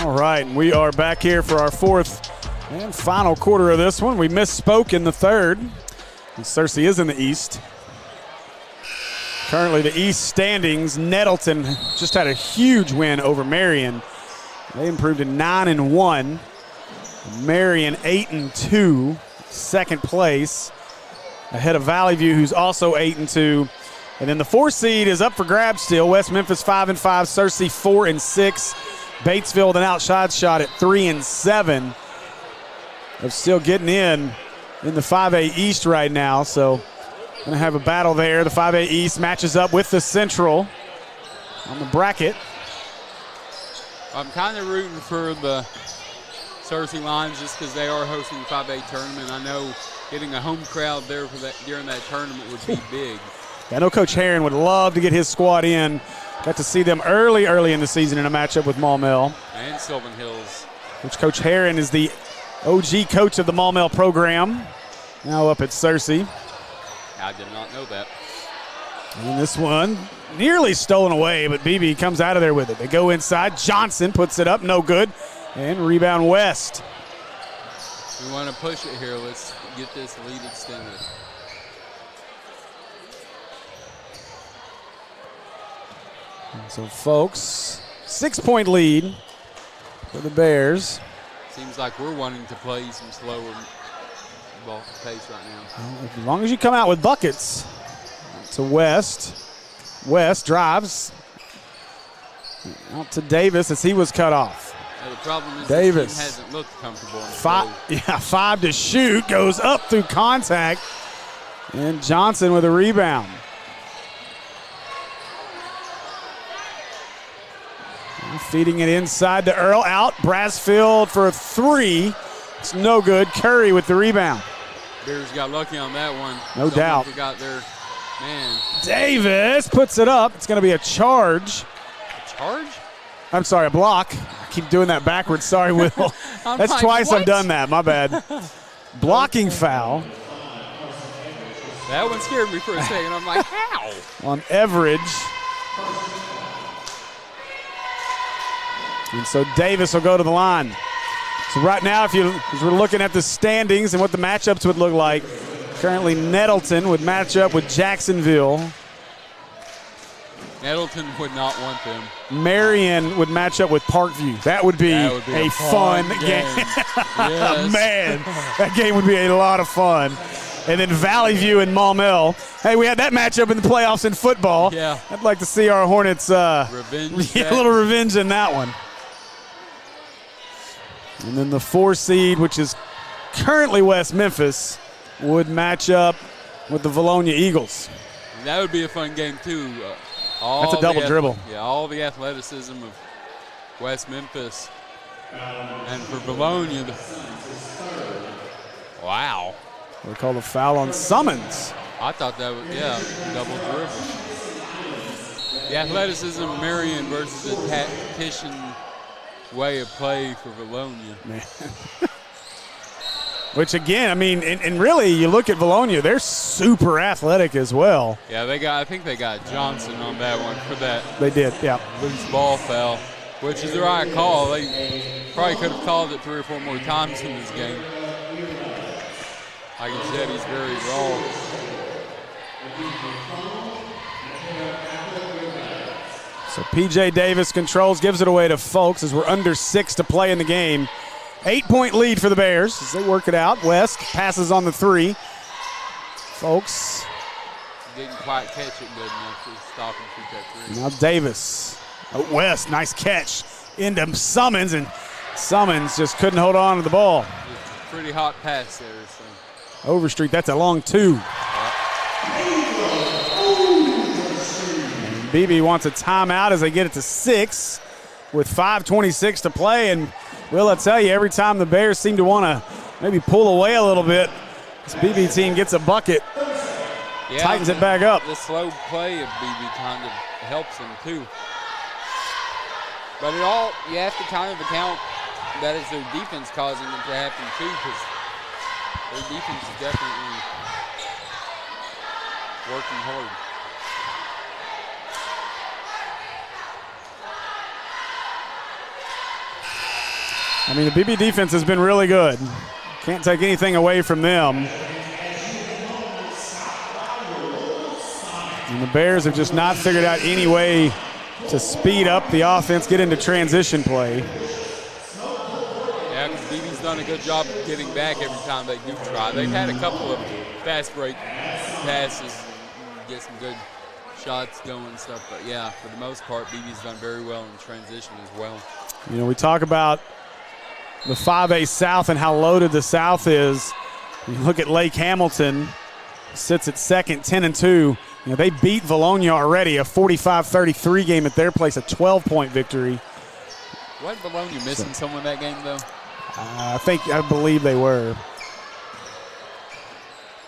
All right, we are back here for our 4th and final quarter of this one. We misspoke in the third. And Searcy is in the East. Currently the East standings, Nettleton just had a huge win over Marion. They improved to 9-1. Marion 8-2, second place, ahead of Valley View, who's also 8-2. And then the 4 seed is up for grabs still. West Memphis 5-5, Searcy 4-6. Batesville with an outside shot at 3-7. They're still getting in. in the 5A East right now, so going to have a battle there. The 5A East matches up with the Central on the bracket. I'm kind of rooting for the Searcy Lions just because they are hosting the 5A tournament. I know getting a home crowd there for that during that tournament would be big. I know Coach Herron would love to get his squad in. Got to see them early in the season in a matchup with Maumelle. And Sylvan Hills. Which Coach Herron is the OG coach of the Maumelle program, now up at Searcy. I did not know that. And this one nearly stolen away, but Beebe comes out of there with it. They go inside. Johnson puts it up, no good. And rebound West. We want to push it here. Let's get this lead extended. So, folks, 6-point lead for the Bears. Seems like we're wanting to play some slower ball pace right now. As long as you come out with buckets. To West. West drives out to Davis as he was cut off. Now the problem is Davis this team hasn't looked comfortable. Five to shoot, goes up through contact, and Johnson with a rebound. Feeding it inside to Earl, out. Brasfield for a three. It's no good. Curry with the rebound. Bears got lucky on that one. No doubt. Forgot their man. Davis puts it up. It's going to be a charge. A charge? I'm sorry, a block. I keep doing that backwards. Sorry, Will. That's like, twice what? I've done that. My bad. Blocking foul. That one scared me for a second. I'm like, how? On Everidge. And so Davis will go to the line. So right now, as we're looking at the standings and what the matchups would look like, currently Nettleton would match up with Jacksonville. Nettleton would not want them. Marion would match up with Parkview. That would be a fun game. Yes. Man, that game would be a lot of fun. And then Valley View and Maumelle. Hey, we had that matchup in the playoffs in football. Yeah. I'd like to see our Hornets Revenge. a little revenge in that one. And then the 4 seed, which is currently West Memphis, would match up with the Valonia Eagles. And that would be a fun game, too. That's a double dribble. Yeah, all the athleticism of West Memphis. And for Valonia, wow. They call the foul on Summons. I thought that was, double dribble. The athleticism of Marion versus the tactician way of play for Valonia. Man. Which, again, I mean, and really, you look at Valonia, they're super athletic as well. Yeah, I think they got Johnson on that one for that. They did, yeah. Loose ball foul, which is the right call. They probably could have called it 3 or 4 more times in this game. Like you said, he's very raw. So P.J. Davis controls, gives it away to Folks as we're under 6 to play in the game. 8-point lead for the Bears as they work it out. West passes on the 3. Folks. Didn't quite catch it good enough to stop and shoot that 3. Now Davis. West, nice catch into Summons, and Summons just couldn't hold on to the ball. Pretty hot pass there. So. Overstreet, that's a long 2. Beebe wants a timeout as they get it to 6 with 5:26 to play. And, Will, I tell you, every time the Bears seem to want to maybe pull away a little bit, this Beebe team gets a bucket, tightens it back up. The slow play of Beebe kind of helps them, too. But you have to kind of account that it's their defense causing it to happen, too, because their defense is definitely working hard. I mean, the Beebe defense has been really good. Can't take anything away from them. And the Bears have just not figured out any way to speed up the offense, get into transition play. Yeah, because Beebe's done a good job of getting back every time they do try. They've had a couple of fast break passes and get some good shots going and stuff. But, yeah, for the most part, Beebe's done very well in transition as well. You know, we talk about the 5A South and how loaded the South is. You look at Lake Hamilton, sits at second, 10-2. You know, they beat Bologna already, a 45-33 game at their place, a 12-point victory. Wasn't Bologna missing someone that game, though? I believe they were.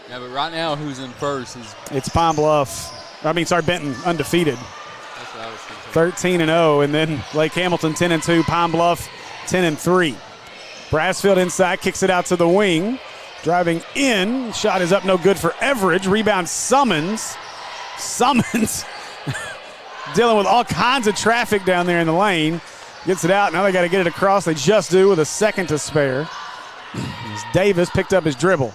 Yeah, but right now, who's in first is It's Benton, undefeated. that's what I was thinking. 13-0, and then Lake Hamilton 10-2, Pine Bluff 10-3. Brassfield inside, kicks it out to the wing. Driving in, shot is up, no good for Everidge. Rebound Summons. Dealing with all kinds of traffic down there in the lane. Gets it out, now they got to get it across. They just do with a second to spare. As Davis picked up his dribble.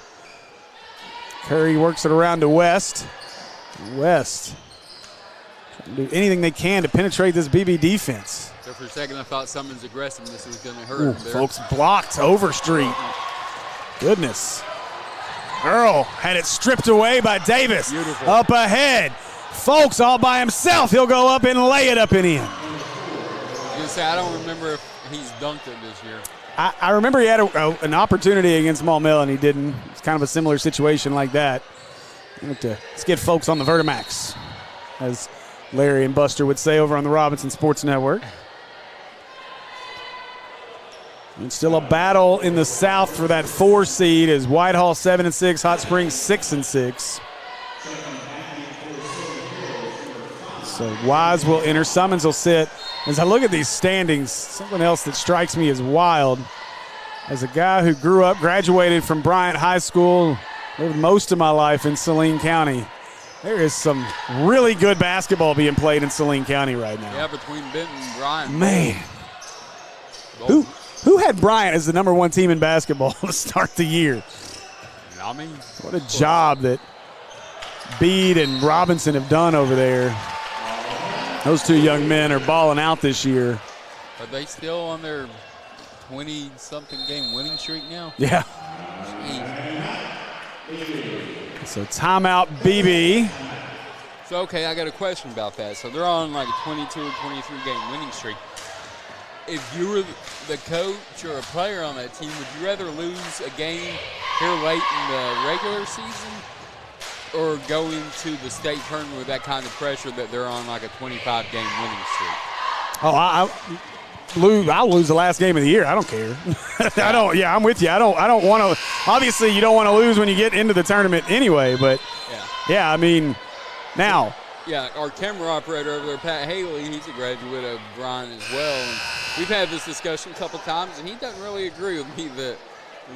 Curry works it around to West. West trying to do anything they can to penetrate this BB defense. So for a second, I thought Summons' aggressiveness was going to hurt Ooh, him there. folks blocked Overstreet. Goodness. Earl had it stripped away by Davis. Beautiful. Up ahead. Folks all by himself. He'll go up and lay it up and in. I was going to say, I don't remember if he's dunked it this year. I remember he had an opportunity against Maumelle and he didn't. It's kind of a similar situation like that. Let's get folks on the Vertimax, as Larry and Buster would say over on the Robinson Sports Network. And still a battle in the South for that 4 seed as Whitehall 7-6, Hot Springs 6-6. So Wise will enter, Summons will sit. As I look at these standings, something else that strikes me as wild. As a guy who grew up, graduated from Bryant High School, lived most of my life in Saline County, there is some really good basketball being played in Saline County right now. Yeah, between Benton and Bryant. Man. Both. Who had Bryant as the number 1 team in basketball to start the year? I mean, What a job that Bede and Robinson have done over there. Those 2 young men are balling out this year. are they still on their 20-something game winning streak now? Yeah. Jeez. So timeout, BB. So, okay, I got a question about that. So they're on like a 22 or 23 game winning streak. If you were the coach or a player on that team, would you rather lose a game here late in the regular season or go into the state tournament with that kind of pressure that they're on like a 25 game winning streak? I'll lose the last game of the year. I don't care. I'm with you. I don't want to. Obviously, you don't want to lose when you get into the tournament anyway, but yeah, I mean, now. Yeah, our camera operator over there, Pat Haley, he's a graduate of Bryan as well. And we've had this discussion a couple times, and he doesn't really agree with me that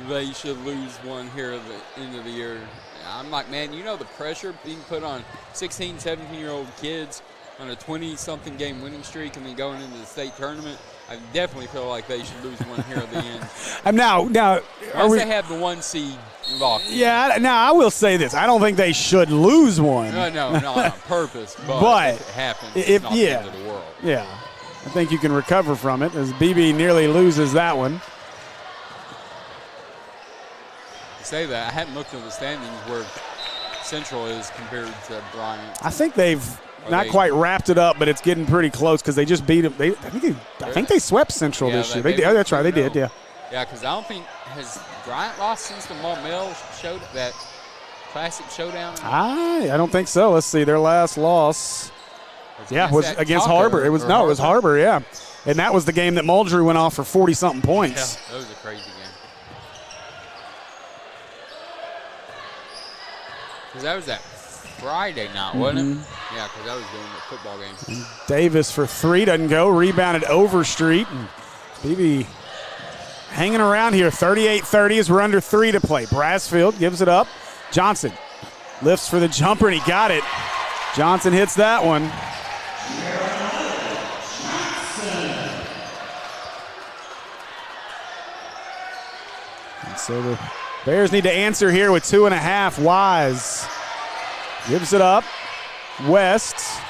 they should lose one here at the end of the year. I'm like, man, you know the pressure being put on 16, 17-year-old kids on a 20-something game winning streak and then going into the state tournament. I definitely feel like they should lose one here at the end. Now, Unless they have the 1 seed locked. Yeah, now I will say this. I don't think they should lose one. No, not on purpose, but if it happens, it's not the end of the world. Yeah, I think you can recover from it as BB nearly loses that one. To say that, I hadn't looked at the standings where Central is compared to Bryant. I think they've not quite wrapped it up, but it's getting pretty close because they just beat them. I think they swept Central this year. Oh, that's right, they did. Yeah. Yeah, because I don't think has Bryant lost since the Maumelle showed that classic showdown. I don't think so. Let's see, their last loss. Was against Harbor. It was Harbor. Yeah, and that was the game that Muldrew went off for 40-something points. Yeah, that was a crazy game. Because that was that Friday night, wasn't it? Yeah, because I was doing the football game. Davis for 3 doesn't go. Rebounded Overstreet. And BB hanging around here. 38-30 as we're under 3 to play. Brassfield gives it up. Johnson lifts for the jumper, and he got it. Johnson hits that one. And so the Bears need to answer here with 2.5. Wise gives it up. West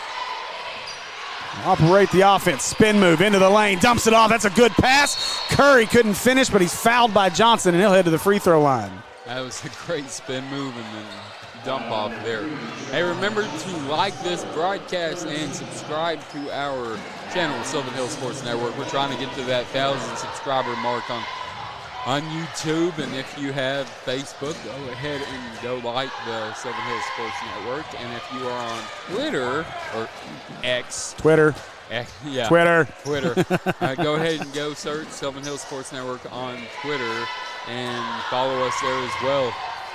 operate the offense. Spin move into the lane. Dumps it off. That's a good pass. Curry couldn't finish, but he's fouled by Johnson, and he'll head to the free throw line. That was a great spin move and then dump off there. Hey, remember to like this broadcast and subscribe to our channel, Sylvan Hill Sports Network. We're trying to get to that 1,000 subscriber mark on on YouTube, and if you have Facebook, go ahead and go like the Sylvan Hills Sports Network. And if you are on Twitter or X, Twitter. Yeah, Twitter. Go ahead and go search Sylvan Hills Sports Network on Twitter and follow us there as well,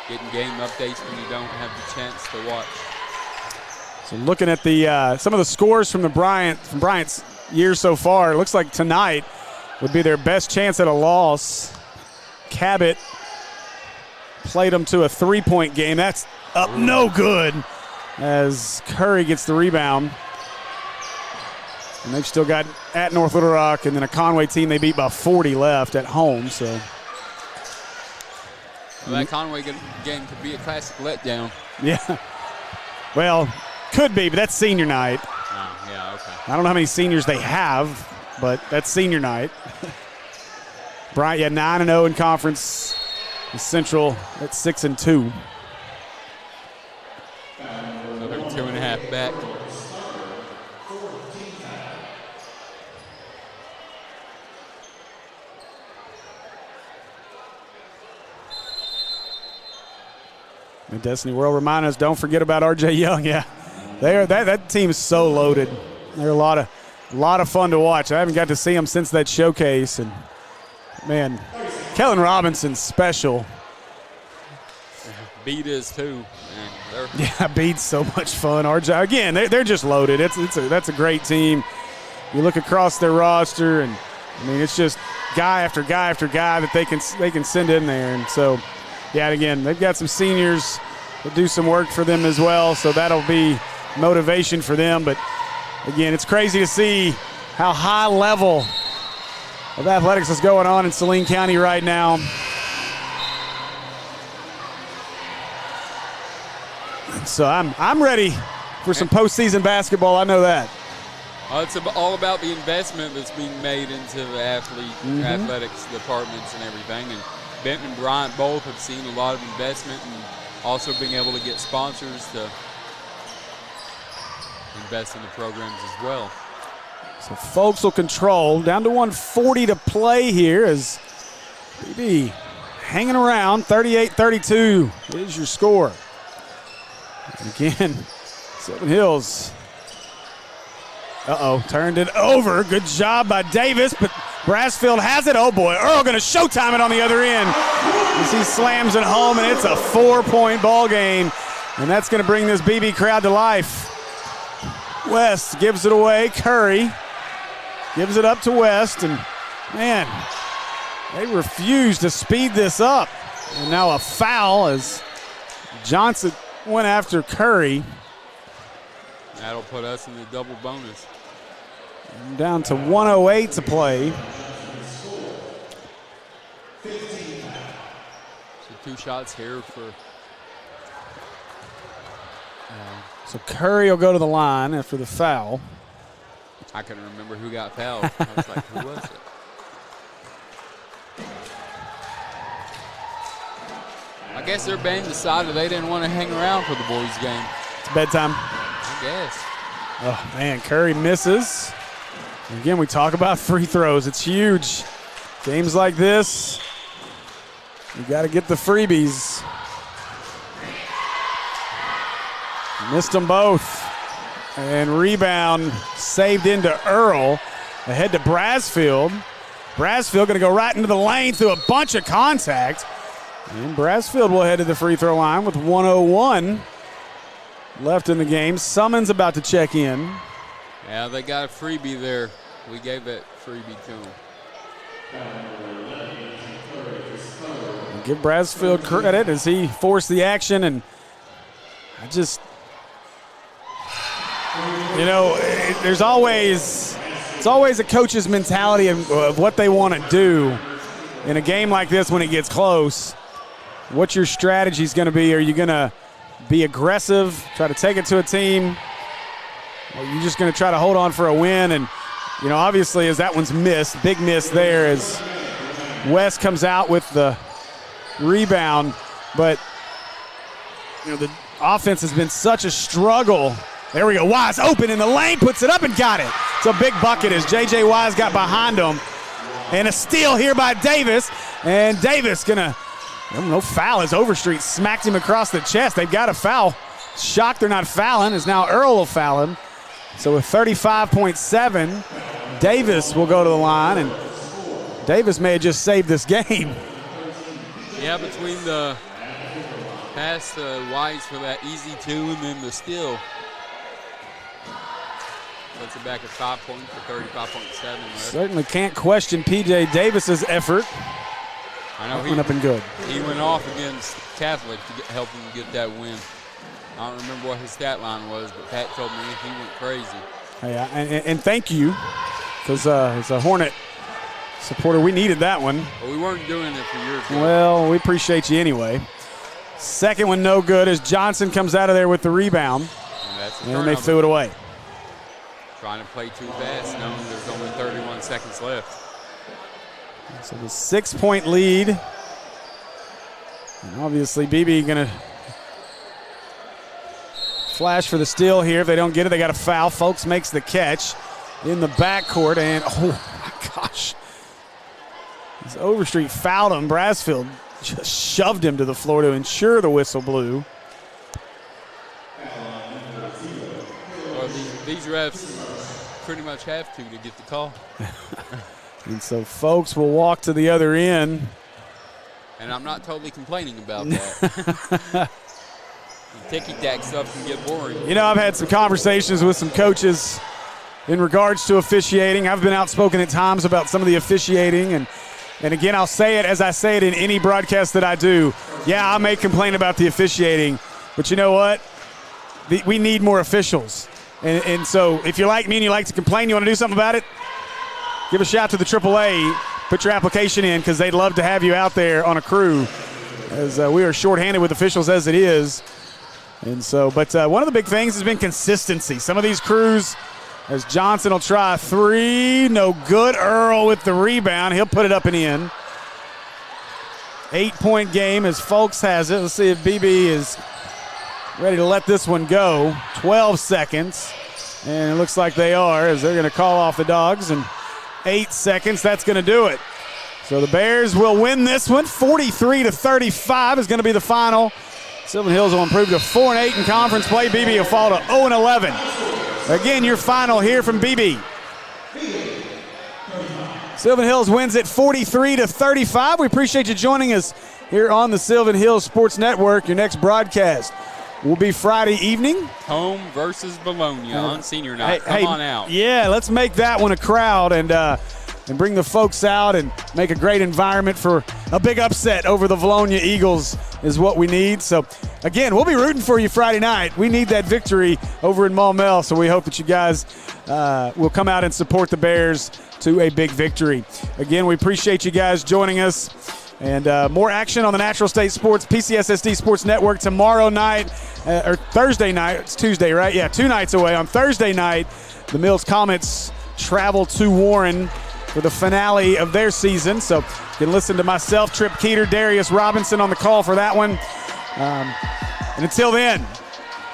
getting game updates when you don't have the chance to watch. So looking at the some of the scores from Bryant's year so far, it looks like tonight would be their best chance at a loss. Cabot played them to a 3-point game. That's up no good as Curry gets the rebound. And they've still got at North Little Rock and then a Conway team they beat by 40 left at home. So well, that Conway game could be a classic letdown. Yeah. Well, could be, but that's senior night. Oh, yeah, okay. I don't know how many seniors they have, but that's senior night. Bryant, 9-0 in conference. The Central at 6-2. So they're 2.5 back. And Destiny World remind us, don't forget about RJ Young. Yeah, that team is so loaded. They're a lot of fun to watch. I haven't got to see them since that showcase, and man, Kellen Robinson's special. Beebe is too. Yeah, Bede's so much fun. RJ again, they're just loaded. That's a great team. You look across their roster, and I mean it's just guy after guy after guy that they can send in there, and so. Yeah, and again, they've got some seniors that do some work for them as well, so that'll be motivation for them. But, again, it's crazy to see how high level of athletics is going on in Saline County right now. So I'm ready for some postseason basketball. I know that. It's all about the investment that's being made into the athletics departments and everything. And Benton and Bryant both have seen a lot of investment and also being able to get sponsors to invest in the programs as well. So folks will control. Down to 1:40 to play here as Beebe hanging around. 38-32 is your score. And again, Sylvan Hills. Turned it over. Good job by Davis, but Brassfield has it. Oh, boy. Earl going to showtime it on the other end as he slams it home, and it's a 4-point ball game. And that's going to bring this Beebe crowd to life. West gives it away. Curry gives it up to West, and, man, they refuse to speed this up. And now a foul as Johnson went after Curry. That'll put us in the double bonus. Down to 1:08 to play. So 2 shots here for. So Curry will go to the line after the foul. I couldn't remember who got fouled. I was like, who was it? I guess their band decided they didn't want to hang around for the boys' game. It's bedtime. I guess. Oh, man, Curry misses. And again, we talk about free throws. It's huge. Games like this, you got to get the freebies. Missed them both. And rebound saved into Earl. Ahead to Brassfield. Brassfield going to go right into the lane through a bunch of contact. And Brassfield will head to the free throw line with 1:01 left in the game. Summons about to check in. Yeah, they got a freebie there. We gave that freebie to them. Give Brassfield credit as he forced the action, and I just, it's always a coach's mentality of what they want to do in a game like this when it gets close. What your strategy is going to be? Are you going to be aggressive, try to take it to a team, or are you just going to try to hold on for a win? And, obviously as that one's missed, big miss there as West comes out with the rebound. But, the offense has been such a struggle. There we go. Wise open in the lane, puts it up and got it. It's a big bucket as J.J. Wise got behind him. And a steal here by Davis. And Davis gonna, no foul as Overstreet smacked him across the chest. They've got a foul. Shocked they're not fouling, as now Earl will foul him. So with 35.7, Davis will go to the line, and Davis may have just saved this game. Yeah, between the pass to Weiss for that easy 2 and then the steal. Puts it back at 5 points for 35.7. Certainly can't question P.J. Davis's effort. I know went up and good. He went off against Catholic to help him get that win. I don't remember what his stat line was, but Pat told me he went crazy. Yeah, and thank you, because as a Hornet supporter, we needed that one. But we weren't doing it for your good. Well, we appreciate you anyway. Second one no good as Johnson comes out of there with the rebound. And they threw it away. Trying to play too fast, knowing there's only 31 seconds left. So the 6-point lead. And obviously, Beebe going to flash for the steal here. If they don't get it, they got a foul. Folks makes the catch in the backcourt. And, oh, my gosh. As Overstreet fouled him, Brasfield just shoved him to the floor to ensure the whistle blew. Well, these refs pretty much have to get the call. And so folks will walk to the other end. And I'm not totally complaining about that. Ticky-tack stuff can get boring. You know, I've had some conversations with some coaches in regards to officiating. I've been outspoken at times about some of the officiating. And again, I'll say it as I say it in any broadcast that I do. Yeah, I may complain about the officiating, but you know what? We need more officials. And so if you're like me and you like to complain, you want to do something about it, give a shout to the AAA. Put your application in because they'd love to have you out there on a crew, as we are shorthanded with officials as it is. And so, but one of the big things has been consistency. Some of these crews, as Johnson will try a 3, no good. Earl with the rebound. He'll put it up and in. 8-point game as Folks has it. Let's see if Beebe is ready to let this one go. 12 seconds. And it looks like they are, as they're going to call off the Dogs. And 8 seconds, that's going to do it. So the Bears will win this one. 43-35 is going to be the final. Sylvan Hills will improve to 4-8 in conference play. Beebe will fall to 0-11. Again, your final here from Beebe. Sylvan Hills wins it 43-35. We appreciate you joining us here on the Sylvan Hills Sports Network. Your next broadcast will be Friday evening. Home versus Bologna on senior night. Come on out. Yeah, let's make that one a crowd and bring the folks out and make a great environment for a big upset over the Bologna Eagles is what we need. So, again, we'll be rooting for you Friday night. We need that victory over in Maumelle, so we hope that you guys will come out and support the Bears to a big victory. Again, we appreciate you guys joining us. And more action on the Natural State Sports, PCSSD Sports Network tomorrow night, or Thursday night. It's Tuesday, right? Yeah, 2 nights away. On Thursday night, the Mills Comets travel to Warren for the finale of their season. So you can listen to myself, Trip Keeter, Darius Robinson on the call for that one. And until then,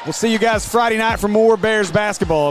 we'll see you guys Friday night for more Bears basketball.